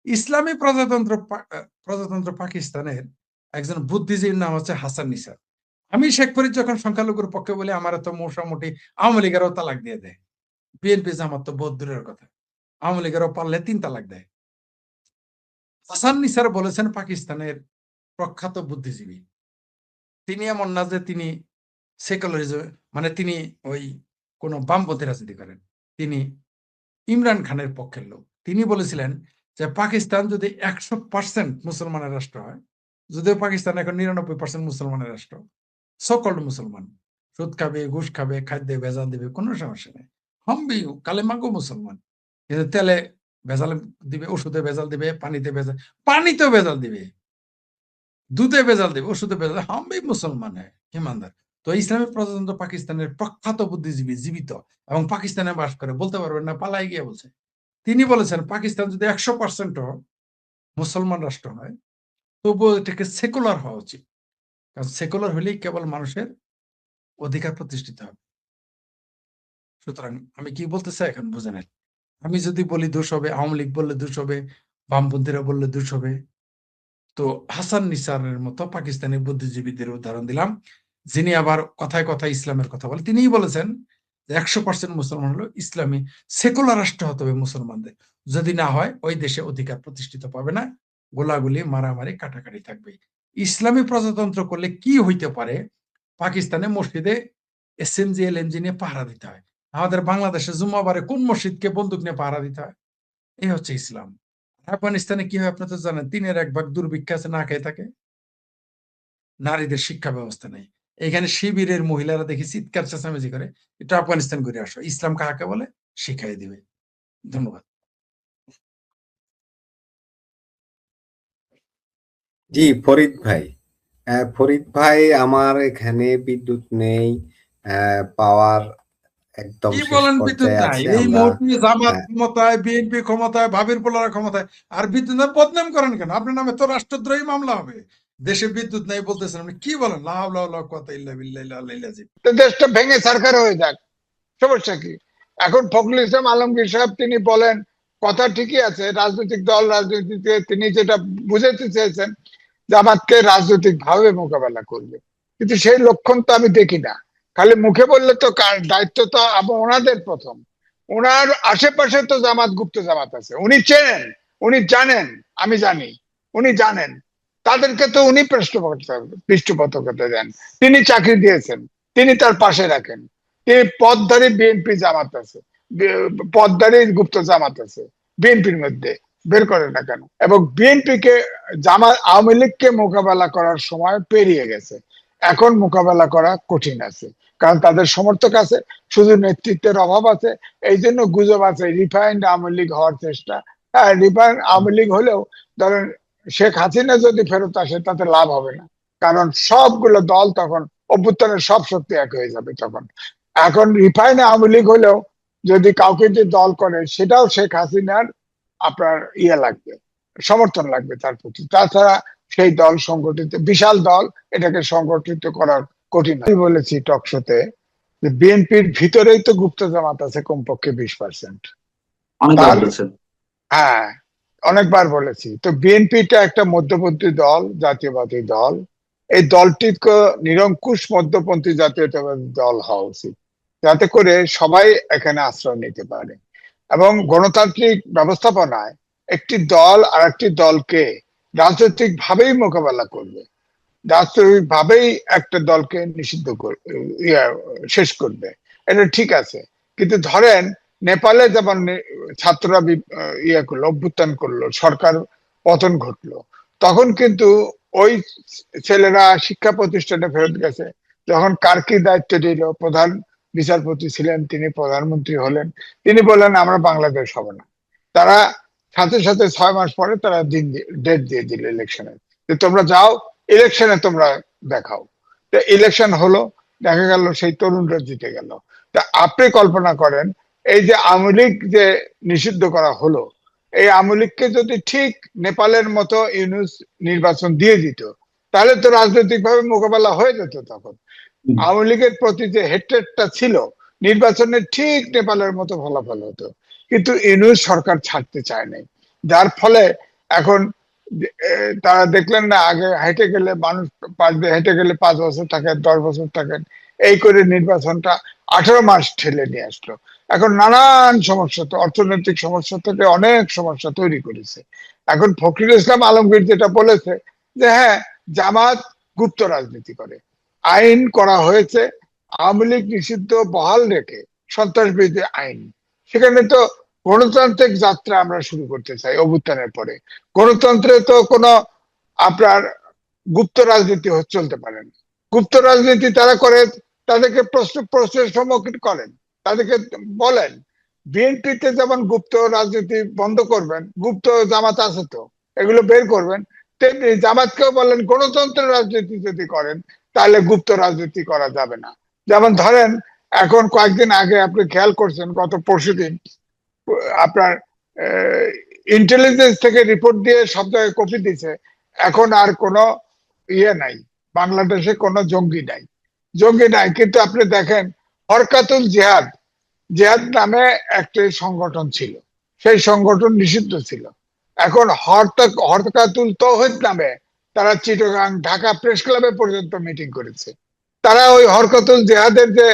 ইসলামী প্রজাতন্ত্র পাকিস্তানের একজন বুদ্ধিজীবীর নাম হচ্ছে হাসান নিসার। আমি শেখ ফরিদ যখন সংখ্যালঘুর পক্ষে বলি, আমার তো মোটামুটি আওয়ামী লীগেরও তালাক দিয়ে দেয়, বিএনপি জামাত তো বহুত দূরের কথা, আওয়ামী লীগেরও পারলে 3 তালাক দেয়। হাসান নিসার বলেছেন পাকিস্তানের প্রখ্যাত বুদ্ধিজীবী, তিনি এমন না যে তিনি সেকুলারিজম, মানে তিনি ওই কোন বামপন্থী রাজনীতি করেন, তিনি ইমরান খানের পক্ষের লোক। তিনি বলেছিলেন যে পাকিস্তান যদি 100% মুসলমানের রাষ্ট্র হয়, যদিও পাকিস্তান এখন 99% মুসলমানের রাষ্ট্র, সকল্ড মুসলমান, সুদ খাবে, ঘুষ খাবে, খাদ্যে ভেজাল দিবে, কোনো সমস্যা নেই, হম্বি কালেমাগো মুসলমান, কিন্তু তেলে ভেজাল দিবে, ওষুধে ভেজাল দিবে, পানিতেও ভেজাল দিবে, দুধে ভেজাল দিবে, ওষুধে ভেজাল, হম্বি মুসলমান হ্যাঁ, ইমানদার। তো ইসলামী প্রজাতন্ত্র পাকিস্তানের প্রখ্যাত বুদ্ধিজীবী জীবিত এবং পাকিস্তানে বাস করে, বলতে পারবেন না পালাই গিয়ে বলছে। তিনি বলেছেন পাকিস্তান যদি 100% মুসলমান রাষ্ট্র হয়, তবুও এটাকে সেকুলার হওয়া উচিত, কারণ সেকুলার হলেই কেবল মানুষের অধিকার প্রতিষ্ঠিত হবে। সুতরাং আমি কি বলতে চাই এখন বুঝে নেন। আমি যদি বলি দোষ হবে, আওয়ামী লীগ বললে দোষ হবে, বামপন্থীরা বললে দোষ হবে। তো হাসান নিসারের মতো পাকিস্তানি বুদ্ধিজীবীদের উদাহরণ দিলাম, যিনি আবার কথায় কথায় ইসলামের কথা বলে। তিনিই বলেছেন যে 100% মুসলমান হলো ইসলামী সেকুলার রাষ্ট্র হতে হবে মুসলমানদের, যদি না হয় ওই দেশে অধিকার প্রতিষ্ঠিত পাবে না, গোলাগুলি, মারামারি, কাটাকাটি থাকবে। ইসলামী প্রজাতন্ত্র করলে কি হইতে পারে, পাকিস্তানে মসজিদে এসএমজি এলএমজি নিয়ে পাহারা দিতে হয়, আমাদের বাংলাদেশে জুম্মাবারে কোন মসজিদকে বন্দুক নিয়ে পাহারা দিতে হয়। এই হচ্ছে ইসলাম। আফগানিস্তানে কি হয় আপনি তো জানেন, 1/3 দুর্ভিক্ষ আছে, না খেয়ে থাকে। নারীদের শিক্ষা ব্যবস্থা নেই। এখানে শিবিরের মহিলারা দেখি চিৎকার চেঁচামেচি করে, এটা আফগানিস্তান ঘুরে আসো, ইসলাম কাহাকে বলে শিখাই দিবে। ধন্যবাদ। জি ফরিদ ভাই, ফরিদ ভাই আমার এখানে বিদ্যুৎ নেই, পাওয়ার একদম কি শেষ বলেন বিদ্যুৎ পর্যায়ে নাই? আছে এই আমরা। মুহূর্তে জামাত হ্যাঁ, ক্ষমতায়, বিএনপি ক্ষমতায়, ভাবির পোলারা ক্ষমতায়, আর বিদ্যুৎ নাই বদনাম করেন কেন? আপনার নামে তো রাষ্ট্রদ্রোহী মামলা হবে। দেশে বিদ্যুৎ নাই বলতেছেন আপনি, কি বলেন? লা হাওলা ওয়ালা কুওয়াতা ইল্লা বিল্লাহিল আলিয়্যিল আযীম। তো দেশটা ভেঙে সরকার হয়ে যাক, সমস্যা কি? এখন ফখরুল ইসলাম আলমগীর সাহেব তিনি বলেন, কথা ঠিকই আছে, রাজনৈতিক দল রাজনীতিতে তিনি যেটা বুঝাতে চেয়েছেন জামাতকে রাজনৈতিক ভাবে মোকাবেলা করবে, কিন্তু সেই লক্ষণ তো আমি দেখি না। খালি মুখে বললে তো দায়িত্ব তো ওনাদের প্রথম। ওনার আশেপাশে তো জামাত, গুপ্ত জামাত আছে, উনি চেনেন, উনি জানেন, আমি জানি, উনি জানেন। তাদেরকে তো উনি পৃষ্ঠপোষকতা দেন, তিনি চাকরি দিয়েছেন, তিনি তার পাশে রাখেন। তিনি পদধারী বিএনপি জামাত আছে, পদধারী গুপ্ত জামাত আছে বিএনপির মধ্যে, বের করে না কেন? এবং বিএনপি কে জামাত, আওয়ামী লীগকে মোকাবেলা করার সময় পেরিয়ে গেছে, এখন মোকাবেলা করা কঠিন আছে, কারণ তাদের সমর্থক আছে, শুধু নেতৃত্বের অভাব আছে। এই জন্য গুজব আছে রিফাইন্ড আওয়ামী লীগ হওয়ার চেষ্টা। হ্যাঁ, রিফাইন্ড আওয়ামী লীগ হলেও ধরেন শেখ হাসিনা যদি ফেরত আসে তাতে লাভ হবে না, কারণ সবগুলো দল তখন অভ্যুত্থানের সব শক্তি এক হয়ে যাবে তখন। এখন রিফাইন আওয়ামী লীগ হলেও যদি কাউকে যে দল করে, সেটাও শেখ হাসিনার আপনার লাগবে, সমর্থন লাগবে তার প্রতি। তাছাড়া সেই দল সংগঠিত, বিশাল দল, এটাকে সংগঠিত করার কঠিন। আমি বলেছি টকশোতে যে বিএনপির ভিতরেই তো গুপ্ত জামাত আছে কমপক্ষে 20%। হ্যাঁ, অনেকবার বলেছি। তো বিএনপিটা একটা মধ্যপন্থী দল, জাতীয়বাদী দল। এই দলটিকে নিরঙ্কুশ মধ্যপন্থী জাতীয়তাবাদী দল হওয়া উচিত, যাতে করে সবাই এখানে আশ্রয় নিতে পারে। এবং গণতান্ত্রিক ব্যবস্থাপনায় একটি দল আর একটি দলকে রাজনৈতিক ভাবেই মোকাবেলা করবে, রাজনৈতিক ভাবেই একটা দলকে নিষিদ্ধ শেষ করবে, এটা ঠিক আছে। কিন্তু ধরেন নেপালে যেমন ছাত্ররা করলো, অভ্যুত্থান করলো, সরকার পতন ঘটলো, তখন কিন্তু ওই ছেলেরা শিক্ষা প্রতিষ্ঠানে ফেরত গেছে। যখন কার্কি দায়িত্ব দিল, প্রধান বিচারপতি ছিলেন তিনি, প্রধানমন্ত্রী হলেন, তিনি বললেন আমরা বাংলাদেশ হব না। তারা সাথে সাথে 6 মাস পরে তারা ডেট দিয়ে দিল ইলেকশনের, যে তোমরা যাও ইলেকশনে তোমরা দেখাও। ইলেকশন হলো, দেখা গেল সেই তরুণরা জিতে গেল। তা আপনি কল্পনা করেন, এই যে আওয়ামী লীগ যে নিষিদ্ধ করা হলো, এই আওয়ামী লীগকে যদি ঠিক নেপালের মতো ইউনূস নির্বাচন দিয়ে দিত, তাহলে তো রাজনৈতিক ভাবে মোকাবেলা হয়ে যেত। তখন আওয়ামী লীগের প্রতি যে হেট্রেটটা ছিল, নির্বাচনের ঠিক নেপালের মতো ফলাফল হতো। কিন্তু ইউনূস সরকার ছাড়তে চায় নাই, যার ফলে এখন তারা দেখলেন না, আগে হেঁটে গেলে মানুষ হেঁটে গেলে 5 বছর থাকেন, 10 বছর থাকেন, এই করে নির্বাচনটা 18 মাস ঠেলে নিয়ে আসলো। এখন নানান সমস্যা, তো অর্থনৈতিক সমস্যা থেকে অনেক সমস্যা তৈরি করেছে। এখন ফখরুল ইসলাম আলমগীর যেটা বলেছে যে হ্যাঁ, জামাত গুপ্ত রাজনীতি করে, আইন করা হয়েছে আওয়ামী লীগ নিষিদ্ধ বহাল রেখে, সন্ত্রাস বিরোধী আইন। সেখানে তো গণতান্ত্রিক যাত্রা আমরা শুরু করতে চাই অভ্যুত্থানের পরে। গণতন্ত্রে তো কোনো আপনার গুপ্ত রাজনীতি চলতে পারে না। গুপ্ত রাজনীতি তারা করে, তাদেরকে প্রশ্নের সম্মুখীন করেন, তাদেরকে বলেন বিএনপিতে যেমন গুপ্ত রাজনীতি বন্ধ করবেন, গুপ্ত জামাত আছে তো, এগুলো বের করবেন, তেমনি জামাতকেও বলেন গণতন্ত্রের রাজনীতি যদি করেন তাহলে গুপ্ত রাজনীতি করা যাবে না। যেমন ধরেন এখন কয়েকদিন আগে আপনি খেয়াল করছেন, গত পরশুদিন আপনার ইন্টেলিজেন্স থেকে রিপোর্ট দিয়ে সব জায়গায় কপি দিছে, এখন আর কোনো নাই, বাংলাদেশে কোনো জঙ্গি নাই, জঙ্গি নাই। কিন্তু আপনি দেখেন হরকাতুল জিহাদ, জিহাদ নামে একটি সংগঠন ছিল, সেই সংগঠন নিষিদ্ধ ছিল। এখন হরকাতুল তৌহিদ নামে তারা চিটাগাং, ঢাকা প্রেস ক্লাবে পর্যন্ত মিটিং করেছে। তারা ওই হরকাতুল জিহাদের যে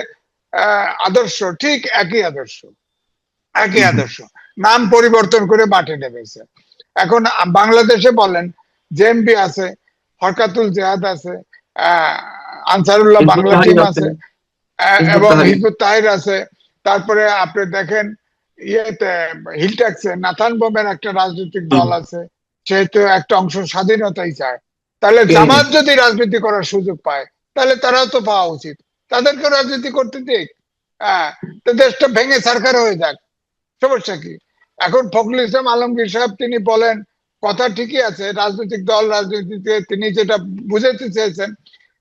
আদর্শ, ঠিক একই আদর্শ, একই আদর্শ, নাম পরিবর্তন করে মাঠে নেমেছে। এখন বাংলাদেশে বলেন জেএমবি আছে, ফরকাতুল জেহাদ আছে, আনসারুল্লাহ বাংলা টিম আছে, এবং হিজবুত তাহির আছে। তারপরে আপনি দেখেন ইয়েতে হিলট্যাক্সে নাথান বোমের একটা রাজনৈতিক দল আছে, সেহেতু একটা অংশ স্বাধীনতাই চায়। তাহলে জামাত যদি রাজনীতি করার সুযোগ পায় তাহলে তারাও তো পাওয়া উচিত, তাদেরকে রাজনীতি করতে দিক। তো দেশটা ভেঙে সরকার হয়ে যাক, সমস্যা কি? এখন ফখরুল ইসলাম আলমগীর সাহেব তিনি বলেন, কথা ঠিকই আছে, রাজনৈতিক দল রাজনীতিতে তিনি যেটা বুঝাতে চেয়েছেন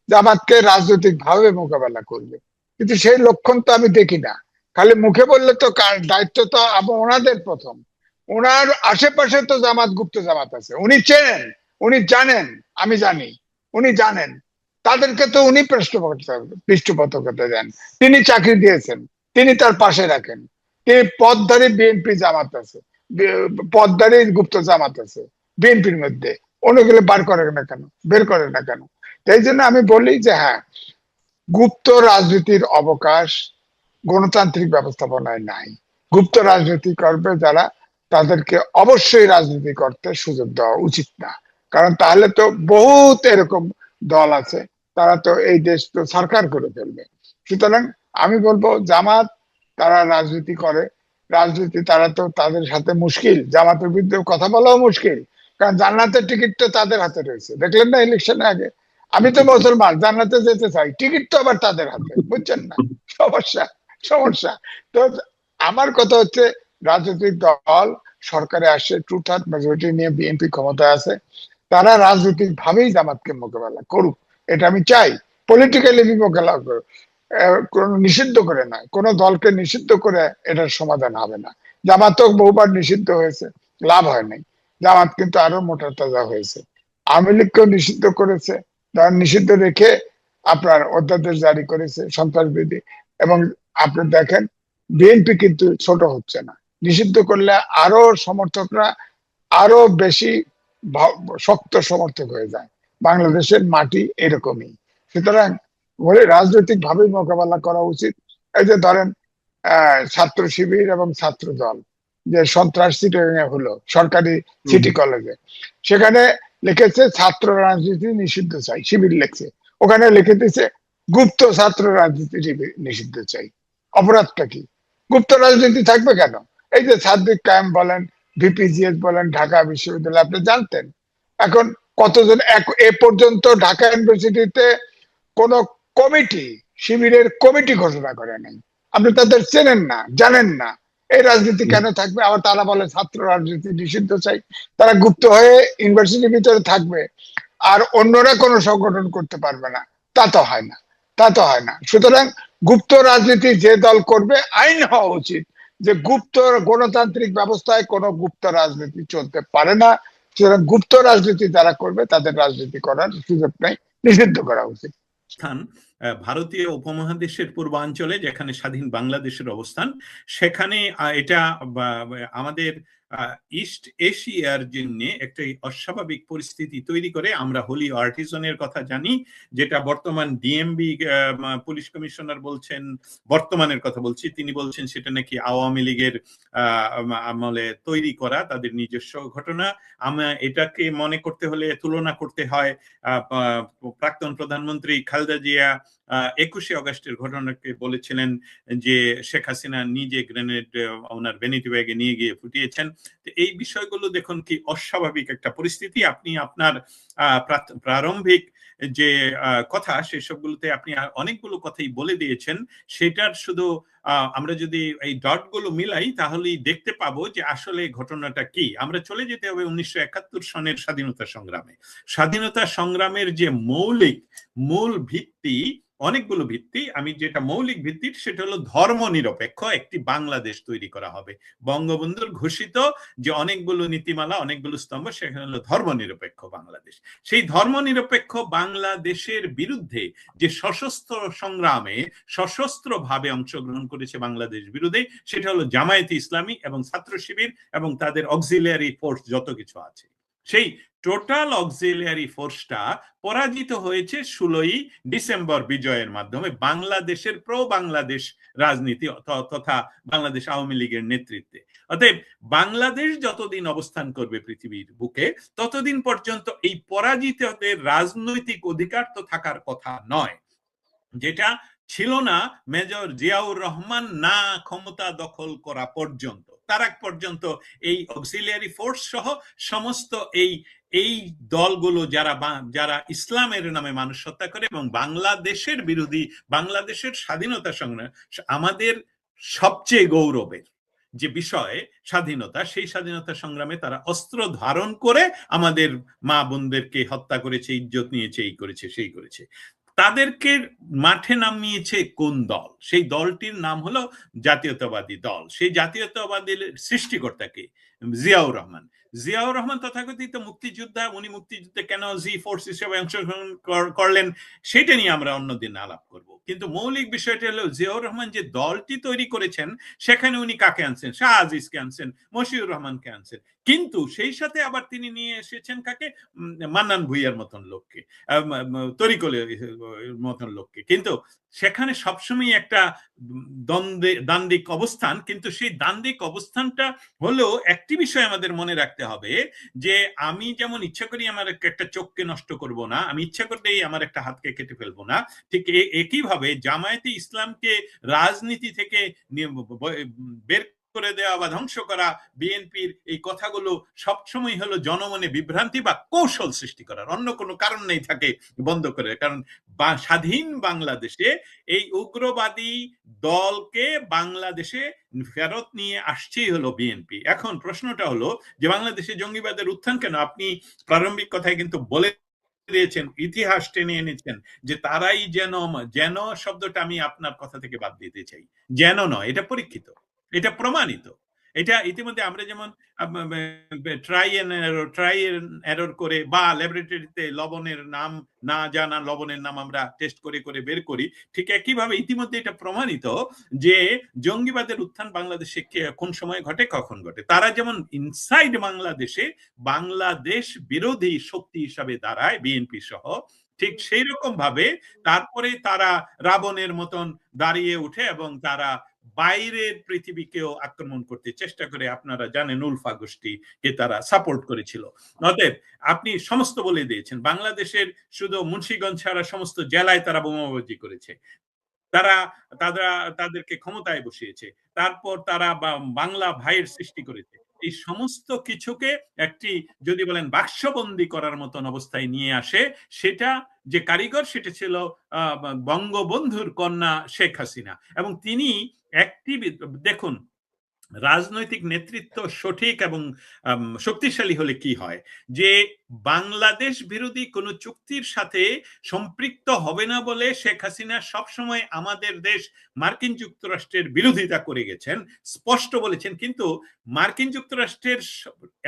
জামাতকে রাজনৈতিক ভাবে মোকাবেলা করবে, কিন্তু সেই লক্ষণ তো আমি দেখি না। খালি মুখে বললে তো দায়িত্ব তো ওনাদের প্রথম। ওনার আশেপাশে তো জামাত, গুপ্ত জামাত আছে, উনি চেনেন, উনি জানেন, আমি জানি, উনি জানেন, তাদেরকে তো উনি পৃষ্ঠপোষকতা দেন, তিনি চাকরি দিয়েছেন, তিনি তার পাশে রাখেন। তিনি পদধারী বিএনপি জামাত আছে, পদধারী গুপ্ত জামাত আছে বিএনপির মধ্যে, অন্যগুলো বার করে না কেন, বের করে না কেন? এই জন্য আমি বলি যে হ্যাঁ, গুপ্ত রাজনীতির অবকাশ গণতান্ত্রিক ব্যবস্থাপনায় নাই। গুপ্ত রাজনীতি করবে যারা, তাদেরকে অবশ্যই রাজনীতি করতে সুযোগ দেওয়া উচিত না, কারণ তাহলে তো বহুত এরকম দল আছে, তারা তো এই দেশ তো সরকার করে ফেলবে। সুতরাং আমি বলবো জামাত, তারা রাজনীতি করে, রাজনীতি তারা তো, তাদের সাথে মুশকিল, জামাতের বিরুদ্ধে কথা বলাও মুশকিল, কারণ জান্নাতের টিকিট তো তাদের হাতে রয়েছে। দেখলেন না ইলেকশনের আগে? আমি তো মুসলমান, জান্নাতে যেতে চাই, টিকিট তো আবার তাদের হাতে, বুঝছেন না? সমস্যা সমস্যা। তো আমার কথা হচ্ছে, রাজনৈতিক দল সরকারে আসে, 2/3 মেজরিটি নিয়ে বিএনপি ক্ষমতায় আছে, তারা রাজনৈতিক ভাবেই জামাতকে মোকাবেলা করুক, এটা আমি চাই। পলিটিক্যালি মোকাবেলা করুক, কোন নিষিদ্ধ করে নয়, কোন দলকে নিষিদ্ধ করে এটার সমাধান হবে না। জামাতও বহুবার নিষিদ্ধ হয়েছে, লাভ হয় নাই, জামাত কিন্তু আরো মোটা তাজা হয়েছে। আওয়ামী লীগকেও নিষিদ্ধ করেছে, নিষিদ্ধ রেখে আপনার অধ্যাদেশ জারি করেছে সন্ত্রাসবিধি। এবং আপনি দেখেন বিএনপি কিন্তু ছোট হচ্ছে না, নিষিদ্ধ করলে আরো সমর্থকরা আরো বেশি শক্ত সমর্থক হয়ে যায়। বাংলাদেশের মাটি এরকমই। সুতরাং বলে রাজনৈতিক ভাবে মোকাবেলা করা উচিত। এই যে ধরেন ছাত্র শিবির এবং ছাত্র দল যে সন্ত্রাস চিটাগাং হলো সরকারি সিটি কলেজে, সেখানে লিখেছে ছাত্র রাজনীতি নিষিদ্ধ চাই, শিবির লিখছে, ওখানে লিখে দিচ্ছে গুপ্ত ছাত্র রাজনীতি নিষিদ্ধ চাই। অপরাধটা কি? গুপ্ত রাজনীতি থাকবে কেন? এই যে সাদিক কায়েম বলেন, ভিপিজিএস বলেন, ঢাকা বিশ্ববিদ্যালয়, আপনি জানতেন এখন কতজন এ পর্যন্ত ঢাকা ইউনিভার্সিটিতে কোন কমিটি, শিবিরের কমিটি ঘোষণা করে নাই, আপনি তাদের চেনেন না, জানেন না। এই রাজনীতি কেন থাকবে? আবার তারা বলে ছাত্র রাজনীতি নিষিদ্ধ চাই, তারা গুপ্ত হয়ে ইউনিভার্সিটির ভিতরে থাকবে আর অন্যরা কোনো সংগঠন করতে পারবে না, তা তো হয় না, তা তো হয় না। সুতরাং গুপ্ত রাজনীতি যে দল করবে, আইন হওয়া উচিত যে গুপ্ত গণতান্ত্রিক ব্যবস্থায় কোনো গুপ্ত রাজনীতি চলতে পারে না। সুতরাং গুপ্ত রাজনীতি যারা করবে তাদের রাজনীতি করার সুযোগ নেই, নিষিদ্ধ করা উচিত। ভারতীয় উপমহাদেশের পূর্বাঞ্চলে যেখানে স্বাধীন বাংলাদেশের অবস্থান, সেখানে এটা আমাদের ইস্ট এশিয়ার জন্য একটা অস্বাভাবিক পরিস্থিতি তৈরি করে। আমরা হোলি আর্টিজনের কথা জানি, যেটা বর্তমান ডিএমবি পুলিশ কমিশনার বলছেন, বর্তমানের কথা বলছি, তিনি বলছেন সেটা নাকি আওয়ামী লীগের আমলে তৈরি করা তাদের নিজস্ব ঘটনা। এটাকে মনে করতে হলে তুলনা করতে হয় প্রাক্তন প্রধানমন্ত্রী খালেদা জিয়া 21শে অগস্টের ঘটনাকে বলেছিলেন যে শেখ হাসিনা নিজে গ্রেনেড ওনার ভ্যানিটি ব্যাগে নিয়ে গিয়ে ফুটিয়েছেন। তো এই বিষয়গুলো দেখুন কি অস্বাভাবিক একটা পরিস্থিতি। আপনি আপনার প্রারম্ভিক যে কথা, সেসবগুলোতে আপনি অনেকগুলো কথাই বলে দিয়েছেন। সেটার শুধু আমরা যদি এই ডটগুলো মিলাই তাহলেই দেখতে পাবো যে আসলে ঘটনাটা কি। আমরা চলে যেতে হবে 1971 সনের স্বাধীনতা সংগ্রামে। স্বাধীনতা সংগ্রামের যে মূল ভিত্তি, অনেকগুলো ভিত্তি, আমি যেটা মৌলিক ভিত্তি সেটা হলো ধর্মনিরপেক্ষ একটি বাংলাদেশ তৈরি করা হবে। বঙ্গবন্ধুর ঘোষিত যে অনেকগুলো নীতিমালা, অনেকগুলো স্তম্ভ, সেখানে হলো ধর্মনিরপেক্ষ বাংলাদেশ। সেই ধর্মনিরপেক্ষ বাংলাদেশের বিরুদ্ধে যে সশস্ত্র সংগ্রামে সশস্ত্রভাবে অংশগ্রহণ করেছে বাংলাদেশ বিরুদ্ধে, সেটা হলো জামায়াতে ইসলামী এবং ছাত্র শিবির এবং তাদের অক্সিলিয়ারি ফোর্স যত কিছু আছে। সেই টোটাল অক্সিলিয়ারি ফোর্সটা পরাজিত হয়েছে 16ই ডিসেম্বর বিজয়ের মাধ্যমে বাংলাদেশের প্রো বাংলাদেশ রাজনীতি তথা বাংলাদেশ আওয়ামী লীগের নেতৃত্বে। অতএব বাংলাদেশ যতদিন অবস্থান করবে পৃথিবীর বুকে ততদিন পর্যন্ত এই পরাজিতদের রাজনৈতিক অধিকার তো থাকার কথা নয়, যেটা ছিল না মেজর জিয়াউর রহমান না ক্ষমতা দখল করা পর্যন্ত। তার আগ পর্যন্ত এই অক্সিলিয়ারি ফোর্স সহ সমস্ত এই দলগুলো যারা ইসলামের নামে মানুষ হত্যা করে এবং বাংলাদেশের বিরোধী, বাংলাদেশের স্বাধীনতা সংগ্রাম, আমাদের সবচেয়ে গৌরবের যে বিষয় স্বাধীনতা, সেই স্বাধীনতা সংগ্রামে তারা অস্ত্র ধারণ করে আমাদের মা বোনদেরকে হত্যা করেছে, ইজ্জত নিয়েছে, এই করেছে সেই করেছে। তাদেরকে মাঠে নামিয়েছে কোন দল? সেই দলটির নাম হলো জাতীয়তাবাদী দল। সেই জাতীয়তাবাদীর সৃষ্টিকর্তাকে জিয়াউর রহমান। জিয়াউর রহমান তথাকথিত মুক্তিযোদ্ধা, উনি মুক্তিযুদ্ধে কেন জি ফোর্স হিসেবে অংশগ্রহণ করলেন সেটা নিয়ে আমরা অন্যদিন আলাপ করব। কিন্তু মৌলিক বিষয়টা হলো জিয়াউর রহমান যে দলটি তৈরি করেছেন সেখানে উনি কাকে আনছেন? শাহ আজিজকে আনছেন, মশিউর রহমানকে আনছেন, কিন্তু সেই সাথে আবার তিনি নিয়ে এসেছেন কাকে? মান্নান ভুঁইয়ার মতন লোককে, তরিকুলের মতন লোককে। কিন্তু সেখানে সবসময় একটা দ্বান্দ্বিক অবস্থান, কিন্তু সেই দ্বান্দ্বিক অবস্থানটা হলো একটি বিষয় আমাদের মনে রাখতে হবে যে আমি যেমন ইচ্ছা করি আমার একটা চোখকে নষ্ট করব না, আমি ইচ্ছা করলেই আমার একটা হাতকে কেটে ফেলবো না, ঠিক একইভাবে জামায়াতে ইসলামকে রাজনীতি থেকে বের করে দেওয়া বা ধ্বংস করা, বিএনপির এই কথাগুলো সবসময় হলো জনমনে বিভ্রান্তি বা কৌশল সৃষ্টি করার, অন্য কোনো কারণ নেই থাকে বন্ধ করে। কারণ স্বাধীন বাংলাদেশে এই উগ্রবাদী দলকে বাংলাদেশে ফেরত নিয়ে আসছেই হলো বিএনপি। এখন প্রশ্নটা হলো যে বাংলাদেশে জঙ্গিবাদের উত্থান কেন? আপনি প্রারম্ভিক কথায় কিন্তু বলে দিয়েছেন, ইতিহাস টেনে এনেছেন যে তারাই যেন শব্দটা আমি আপনার কথা থেকে বাদ দিতে চাই। যেন নয়, এটা পরীক্ষিত, এটা প্রমাণিত। এটা ইতিমধ্যে আমরা যেমন ট্রাই এরর করে বা ল্যাবরেটরিতে লবণের নাম না জানা লবণের নাম আমরা টেস্ট করে করে বের করি, ঠিক একইভাবে ইতিমধ্যে এটা প্রমাণিত যে জঙ্গিবাদের উত্থান বাংলাদেশে কোন সময় ঘটে, কখন ঘটে। তারা যেমন ইনসাইড বাংলাদেশে বাংলাদেশ বিরোধী শক্তি হিসাবে দাঁড়ায় বিএনপি সহ, ঠিক সেই রকম ভাবে তারপরে তারা রাবণের মতন দাঁড়িয়ে উঠে এবং তারা বাইরের পৃথিবীকেও আক্রমণ করতে চেষ্টা করে। আপনারা জানেন উলফা গোষ্ঠীকে তারা সাপোর্ট করেছিল। অতএব আপনি সমস্ত বলে দিয়েছেন, বাংলাদেশের শুধু মুন্সিগঞ্জ ছাড়া সমস্ত জেলায় তারা বোমাবাজি করেছে, তাদেরকে ক্ষমতায় বসিয়েছে, তারপর তারা বাংলা ভাইয়ের সৃষ্টি করেছে। এই সমস্ত কিছুকে একটি যদি বলেন বাক্সবন্দী করার মতন অবস্থায় নিয়ে আসে, সেটা যে কারিগর সেটা ছিল বঙ্গবন্ধুর কন্যা শেখ হাসিনা। এবং তিনি একটি, দেখুন রাজনৈতিক নেতৃত্ব সঠিক এবং শক্তিশালী হলে কি হয়, যে বাংলাদেশ বিরোধী কোন চুক্তির সাথে সম্পৃক্ত হবে না বলে শেখ হাসিনা সবসময় আমাদের দেশ মার্কিন যুক্তরাষ্ট্রের বিরোধিতা করে গেছেন, স্পষ্ট বলেছেন। কিন্তু মার্কিন যুক্তরাষ্ট্রের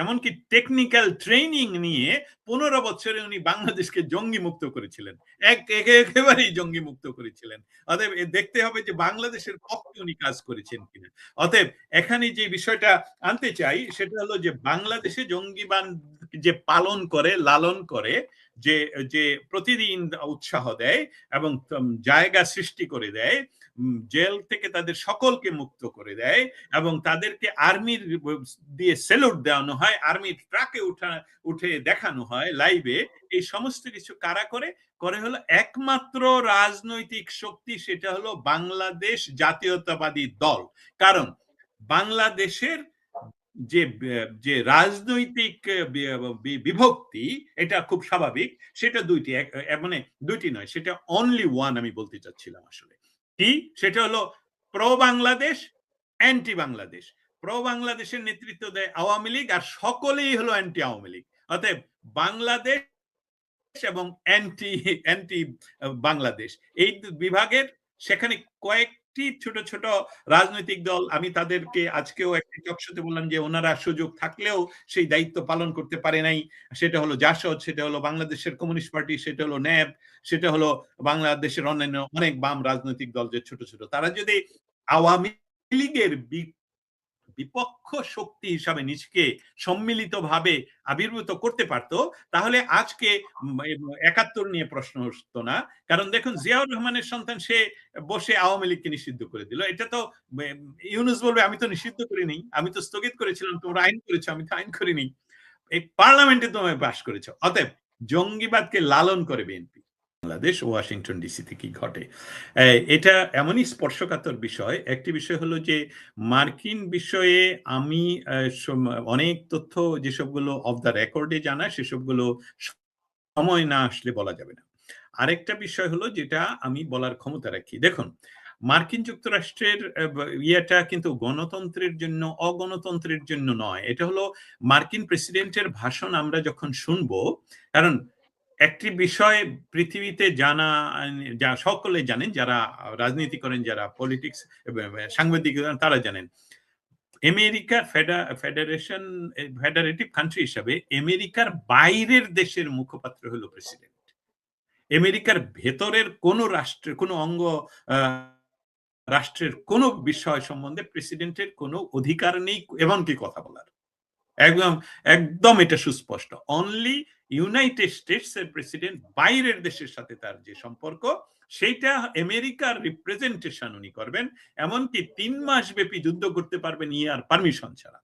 এমনকি টেকনিক্যাল ট্রেনিং নিয়ে 15 বছরে উনি বাংলাদেশকে জঙ্গি মুক্ত করেছিলেন, একেবারেই জঙ্গি মুক্ত করেছিলেন। অতএব দেখতে হবে যে বাংলাদেশের পক্ষে উনি কাজ করেছেন কিনা। অতএব এখানে যে বিষয়টা আনতে চাই সেটা হলো যে বাংলাদেশে জঙ্গিবাদ যে পালন করে, লালন করে, যে প্রতিদিন উৎসাহ দেয় এবং জায়গা সৃষ্টি করে দেয়, জেল থেকে তাদের সকলকে মুক্ত করে দেয় এবং তাদেরকে আর্মির দিয়ে সেলুট দেওয়ানো হয়, আর্মির ট্রাকে উঠে দেখানো হয় লাইভে। এই সমস্ত কিছু কারা করে হলো একমাত্র রাজনৈতিক শক্তি, সেটা হলো বাংলাদেশ জাতীয়তাবাদী দল। কারণ বাংলাদেশের যে রাজনৈতিক বিভক্তি, এটা খুব স্বাভাবিক। সেটা দুইটি, মানে দুইটি নয়, সেটা অনলি ওয়ান আমি বলতে চাচ্ছিলাম আসলে। কি? সেটা হলো pro Bangladesh, anti Bangladesh. Pro বাংলাদেশের নেতৃত্ব দেয় আওয়ামী লীগ, আর সকলেই হলো অ্যান্টি আওয়ামী লীগ। অতএব বাংলাদেশ এবং অ্যান্টি বাংলাদেশ এই বিভাগের সেখানে কয়েকটি ছোট ছোট রাজনৈতিক দল, আমি তাদেরকে আজকেও একটি টকশোতে বললাম যে ওনারা সুযোগ থাকলেও সেই দায়িত্ব পালন করতে পারে নাই। সেটা হলো জাসদ, সেটা হলো বাংলাদেশের কমিউনিস্ট পার্টি, সেটা হলো ন্যাব, সেটা হলো বাংলাদেশের অন্যান্য অনেক বাম রাজনৈতিক দল যে ছোট ছোট, তারা যদি আওয়ামী লীগের বিপক্ষ শক্তি হিসাবে নিজেকে সম্মিলিতভাবে আবির্ভূত করতে পারতো, তাহলে আজকে ৭১ নিয়ে প্রশ্ন উঠতো না। কারণ দেখুন, জিয়াউর রহমানের সন্তান সে বসে আওয়ামী লীগকে নিষিদ্ধ করে দিল। এটা তো ইউনূস বলবে আমি তো নিষিদ্ধ করিনি, আমি তো স্থগিত করেছিলাম, তোমরা আইন করেছো, আমি তো আইন করিনি, এই পার্লামেন্টে তোমরা পাশ করেছো। অতএব জঙ্গিবাদকে লালন করে বিএনপি। বাংলাদেশ, ওয়াশিংটন ডিসিতে কি ঘটে, এটা এমনই স্পর্শকাতর বিষয়। একটি বিষয় হলো যে মার্কিন বিষয়ে আমি অনেক তথ্য যেসবগুলো অফ দ্য রেকর্ডে জানা, সেসবগুলো সময় না আসলে বলা যাবে না। আরেকটা বিষয় হলো যেটা আমি বলার ক্ষমতা রাখি। দেখুন, মার্কিন যুক্তরাষ্ট্রের ইয়েটা কিন্তু গণতন্ত্রের জন্য, অগণতন্ত্রের জন্য নয়। এটা হলো মার্কিন প্রেসিডেন্টের ভাষণ আমরা যখন শুনবো, কারণ একটি বিষয় পৃথিবীতে জানা, যা সকলে জানেন, যারা রাজনীতি করেন, যারা পলিটিক্স সাংবাদিক, তারা জানেন আমেরিকার ফেডারেটিভ কান্ট্রি হিসাবে আমেরিকার বাইরের দেশের মুখপাত্র হলো প্রেসিডেন্ট। আমেরিকার ভেতরের কোন রাষ্ট্রের কোন অঙ্গ রাষ্ট্রের কোন বিষয় সম্বন্ধে প্রেসিডেন্টের কোনো অধিকার নেই এমনকি কথা বলার। একদম একদম এটা সুস্পষ্ট। অনলি ইউনাইটেড স্টেটস এর প্রেসিডেন্ট বাইরের দেশের সাথে তার যে সম্পর্ক, সেইটা আমেরিকার রিপ্রেজেন্টেশন উনি করবেন, এমনকি ৩ মাস ব্যাপী যুদ্ধ করতে পারবেন ইয়ার পারমিশন ছাড়া,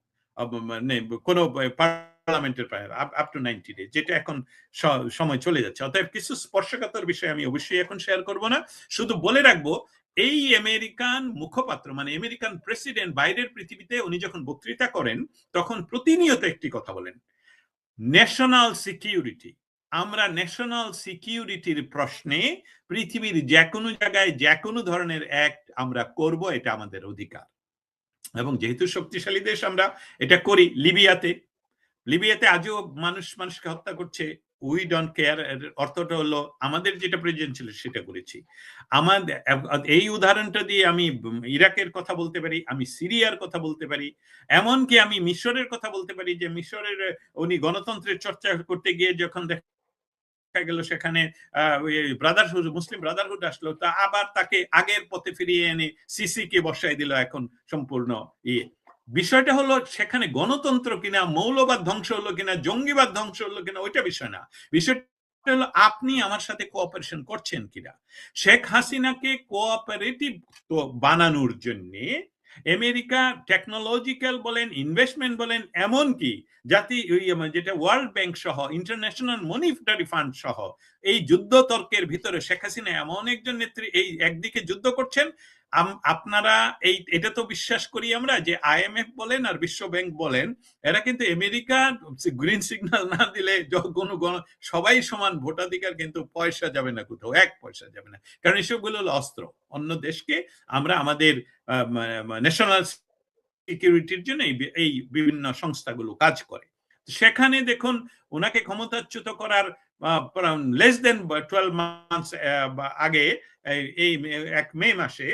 মানে কোন পার্লামেন্টের আপ টু 90 ডেজ, যেটা এখন সময় চলে যাচ্ছে। অতএব কিছু স্পর্শকাতর বিষয় আমি অবশ্যই এখন শেয়ার করব না, শুধু বলে রাখবো এই আমেরিকান মুখপাত্র মানে আমেরিকান প্রেসিডেন্ট বাইরের পৃথিবীতে উনি যখন বক্তৃতা করেন তখন প্রতিনিয়ত একটি কথা বলেন, ন্যাশনাল সিকিউরিটি। আমরা ন্যাশনাল সিকিউরিটির প্রশ্নে পৃথিবীর যে কোনো জায়গায় যে কোনো ধরনের অ্যাক্ট আমরা করব, এটা আমাদের অধিকার। এবং যেহেতু শক্তিশালী দেশ আমরা এটা করি। লিবিয়াতে আজও মানুষকে হত্যা করছে, উই ডোন্ট কেয়ার। অর্থটা হলো আমাদের যেটা প্রয়োজন ছিল সেটা করেছি। আমাদের এই উদাহরণটা দিয়ে আমি ইরাকের কথা বলতে পারি, আমি সিরিয়ার কথা বলতে পারি, এমনকি আমি মিশরের কথা বলতে পারি, যে মিশরের উনি গণতন্ত্রের চর্চা করতে গিয়ে যখন দেখা গেল সেখানে ব্রাদারহুড, মুসলিম ব্রাদারহুড আসলো, তা আবার তাকে আগের পথে ফিরিয়ে এনে সিসি কে বসাই দিল এখন সম্পূর্ণ ইয়ে। বিষয়টা হলো সেখানে গণতন্ত্র কিনা, মৌলবাদ ধ্বংস হলো কিনা, জঙ্গিবাদ ধ্বংস হলো কিনা, ওইটা বিষয় না। বিষয়টা হলো আপনি আমার সাথে কোঅপারেশন করছেন কিনা। শেখ হাসিনাকে কোঅপারেটিভ বানানোর জন্য আমেরিকা টেকনোলজিক্যাল বলেন, ইনভেস্টমেন্ট বলেন, এমনকি যেটা ওয়ার্ল্ড ব্যাংক সহ, ইন্টারন্যাশনাল মনিটারি ফান্ড সহ এই যুদ্ধ তর্কের ভিতরে শেখ হাসিনা এমন একজন নেত্রী, এই একদিকে যুদ্ধ করছেন। আপনারা এটা তো বিশ্বাস করি আমরা যে IMF বলেন আর বিশ্ব ব্যাংক বলেন, এরা কিন্তু আমেরিকা গ্রিন সিগন্যাল না দিলে সবাই সমান ভোটাধিকার, কিন্তু পয়সা যাবে না কোথাও, ১ পয়সা যাবে না। কারণ এসবগুলো হলো অস্ত্র। অন্য দেশকে আমরা আমাদের ন্যাশনাল সিকিউরিটির জন্য এই বিভিন্ন সংস্থাগুলো কাজ করে। সেখানে দেখুন, ওনাকে ক্ষমতাচ্যুত করার লেস দেন 12 মান্থস আগে, এই ১ মে মাসে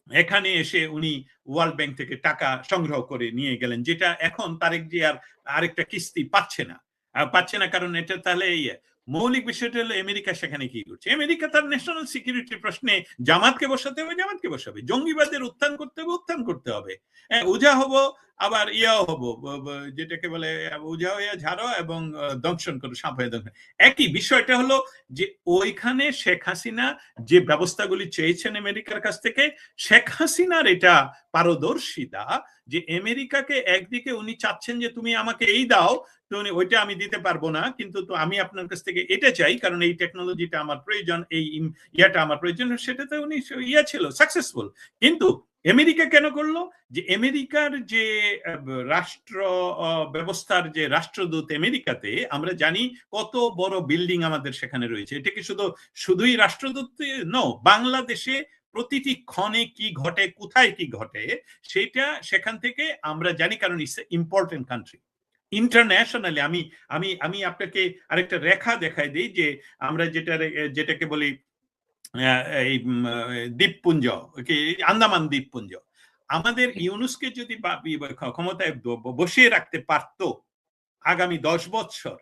এখানে এসে উনি ওয়ার্ল্ড ব্যাংক থেকে টাকা সংগ্রহ করে নিয়ে গেলেন, যেটা এখন তারেক জিয়ার আরেকটা কিস্তি পাচ্ছে না। কারণ এটা তাহলে মৌলিক বিষয়টা হলো আমেরিকা সেখানে কি করছে। আমেরিকা তার ন্যাশনাল সিকিউরিটির প্রশ্নে জামাতকে বসাতে হবে, জামাতকে বসাবে। জঙ্গিবাদের উত্থান করতে হবে। উজা হব, আবার ইয়াও হব, যেটাকে বলে উজা হইয়া ঝাড়ো এবং দংশন করো, সাপ হয়ে দংশন। একই বিষয়টা হলো যে ওইখানে শেখ হাসিনা যে ব্যবস্থাগুলি চেয়েছেন আমেরিকার কাছ থেকে, শেখ হাসিনার এটা পারদর্শিতা যে আমেরিকাকে একদিকে উনি চাচ্ছেন যে তুমি আমাকে এই দাও, তো ওইটা আমি দিতে পারবো না, কিন্তু তো আমি আপনার কাছ থেকে এটা চাই, কারণ এই টেকনোলজিটা আমার প্রয়োজন, এই ইয়াটা আমার প্রয়োজন। সেটাতে উনি ছিল সাকসেসফুল। কিন্তু আমেরিকা কেন করলো? যে আমেরিকার যে রাষ্ট্র ব্যবস্থার যে রাষ্ট্রদূত আমেরিকাতে, আমরা জানি কত বড় বিল্ডিং আমাদের সেখানে রয়েছে। এটা কি শুধুই রাষ্ট্রদূত নো, বাংলাদেশে প্রতিটি ক্ষণে কি ঘটে, কোথায় কি ঘটে, সেটা সেখান থেকে আমরা জানি, কারণ ইটস ইম্পর্টেন্ট কান্ট্রি ইন্টারন্যাশনালি। আমি আপনাকে আরেকটা রেখা দেখাই দিই, যে আমরা যেটাকে বলি এই দ্বীপপুঞ্জ, আন্দামান দ্বীপপুঞ্জ, আমাদের ইউনুসকে যদি ক্ষমতায় বসিয়ে রাখতে পারতো আগামী 10 বছর,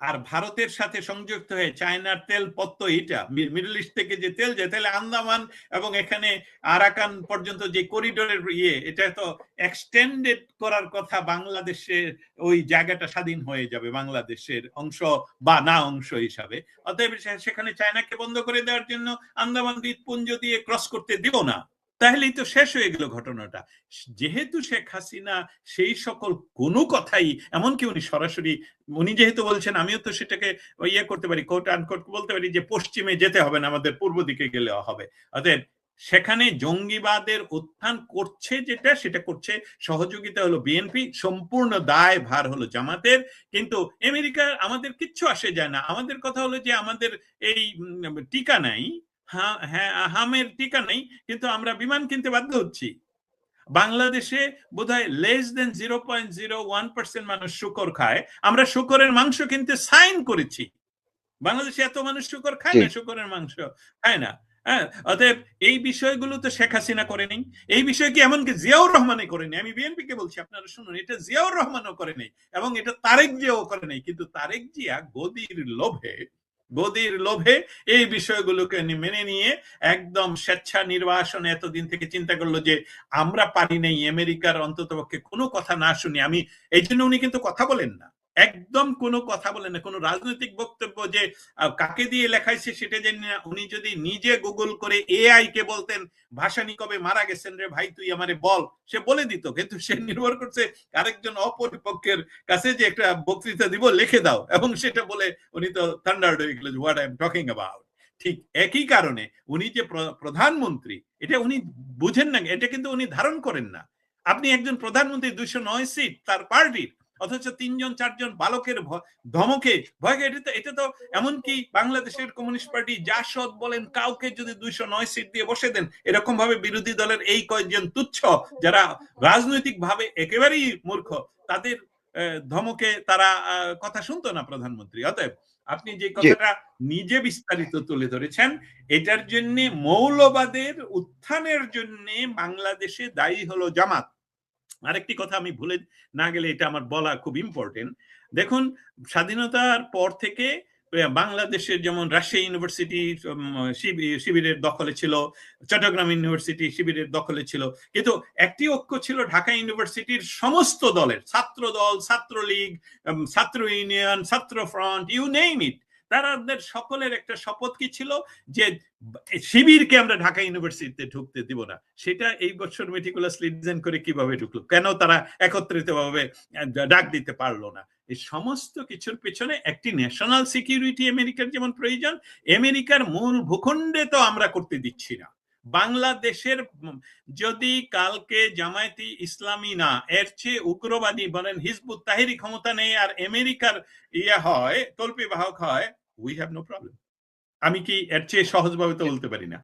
আর ভারতের সাথে সংযুক্ত হয়ে চায়নার তেল পত্ত এটা মিডল ইস্ট থেকে যে তেল যায়, তাহলে আন্দামান এবং এখানে আরাকান পর্যন্ত যে করিডোরের এটা তো এক্সটেন্ডেড করার কথা, বাংলাদেশের ওই জায়গাটা স্বাধীন হয়ে যাবে বাংলাদেশের অংশ বা না অংশ হিসাবে। অতএব সেখানে চায়নাকে বন্ধ করে দেওয়ার জন্য আন্দামান দ্বীপপুঞ্জ দিয়ে ক্রস করতে দিব না, তাহলেই তো শেষ হয়ে গেল ঘটনাটা। যেহেতু শেখ হাসিনা সেই সকল কোনো কথাই, এমনকি উনি সরাসরি, উনি যেহেতু বলছেন, আমিও তো সেটাকে ইয়ে করতে পারি, কোট আনকোট বলতে পারি যে পশ্চিমে যেতে হবে না, আমাদের পূর্ব দিকে গেলে হবে। অতএব সেখানে জঙ্গিবাদের উত্থান করছে যেটা, সেটা করছে সহযোগিতা হলো বিএনপি, সম্পূর্ণ দায় ভার হলো জামাতের। কিন্তু আমেরিকার আমাদের কিচ্ছু আসে যায় না। আমাদের কথা হলো যে আমাদের এই টিকা নাই, হামের টিকা নেই, কিন্তু আমরা বিমান কিনতে বাধ্য হচ্ছি। বাংলাদেশে বোধহয় লেস দেন 0.01% মানুষ শুকর খায়, আমরা শুকরের মাংস কিনতে সাইন করেছি। বাংলাদেশে এত মানুষ শুকর খায় না, শুকরের মাংস খায় না। হ্যাঁ, অতএব এই বিষয়গুলো তো শেখ হাসিনা করেনি, এই বিষয় কি এমনকি জিয়াউর রহমানে করেনি। আমি বিএনপি কে বলছি, আপনারা শুনুন, এটা জিয়াউর রহমানও করে নাই এবং এটা তারেক জিয়াও করে নাই। কিন্তু তারেক জিয়া গদির লোভে এই বিষয়গুলোকে মেনে নিয়ে একদম স্বেচ্ছা নির্বাসনে এতদিন থেকে চিন্তা করলো যে আমরা পারি নাই আমেরিকার অন্ততপক্ষে কোনো কথা না শুনি। আমি এই জন্য উনি কিন্তু কথা বলেন না, একদম কোনো কথা বলেন না, কোনো রাজনৈতিক বক্তব্য যে কাকে দিয়ে লেখাইছে সেটা জানি না। উনি যদি নিজে গুগল করে এআই কে বলতেন ভাসানী কবে মারা গেছেন রে ভাই, তুই আমারে বল, সে বলে দিত। কিন্তু সে নির্ভর করছে আরেকজন অপরিপক্ষের কাছে যে একটা বক্তৃতা দিব, লিখে দাও, এবং সেটা বলে উনি তো থান্ডার্ড হয়ে গেল, what I am talking about. ঠিক একই কারণে উনি যে প্রধানমন্ত্রী, এটা উনি বুঝেন না, এটা কিন্তু উনি ধারণ করেন না। আপনি একজন প্রধানমন্ত্রী, 209 সিট তার পার্টির, অথচ 3-4 বালকের ধমকে ভয়কে, এটা তো এমনকি বাংলাদেশের কমিউনিস্ট পার্টি জাসদ বলেন, কাউকে যদি 209 সিট দিয়ে বসে দেন, এরকম ভাবে বিরোধী দলের এই কয়েকজন তুচ্ছ যারা রাজনৈতিক ভাবে একেবারেই মূর্খ, তাদের ধমকে তারা কথা শুনতো না প্রধানমন্ত্রী। অতএব আপনি যে কথাটা নিজে বিস্তারিত তুলে ধরেছেন, এটার জন্য মৌলবাদের উত্থানের জন্য বাংলাদেশে দায়ী হলো জামাত। আরেকটি কথা আমি ভুলে না গেলে, এটা আমার বলা খুব ইম্পর্টেন্ট। দেখুন, স্বাধীনতার পর থেকে বাংলাদেশের যেমন রাজশাহী ইউনিভার্সিটি শিবিরের দখলে ছিল, চট্টগ্রাম ইউনিভার্সিটি শিবিরের দখলে ছিল, কিন্তু একটি ঐক্য ছিল ঢাকা ইউনিভার্সিটির সমস্ত দলের, ছাত্র দল, ছাত্রলীগ, ছাত্র ইউনিয়ন, ছাত্র ফ্রন্ট, ইউ নেম ইট, তাদের সকলের একটা শপথ কি ছিল যে শিবিরকে আমরা ঢাকা ইউনিভার্সিটিতে ঢুকতে দিব না। সেটা এই বছর মেটিকুলাসলি ডিজাইন করে কিভাবে ঢুকলো, কেন তারা একত্রিত ভাবে ডাক দিতে পারলো না? এই সমস্ত কিছুর পেছনে একটি ন্যাশনাল সিকিউরিটি আমেরিকার যেমন প্রয়োজন, আমেরিকার মূল ভূখণ্ডে তো আমরা করতে দিচ্ছি না। বাংলাদেশের যদি কালকে জামায়াতে ইসলামী না, এর চেয়ে উগ্রবাদী বলেন হিজবুত তাহরির ক্ষমতা নেই, আর আমেরিকার হয় তল্পি বাহক হয়, উই হ্যাভ নো প্রবলেম। আমি কি এর চেয়ে সহজভাবে তো বলতে পারি না।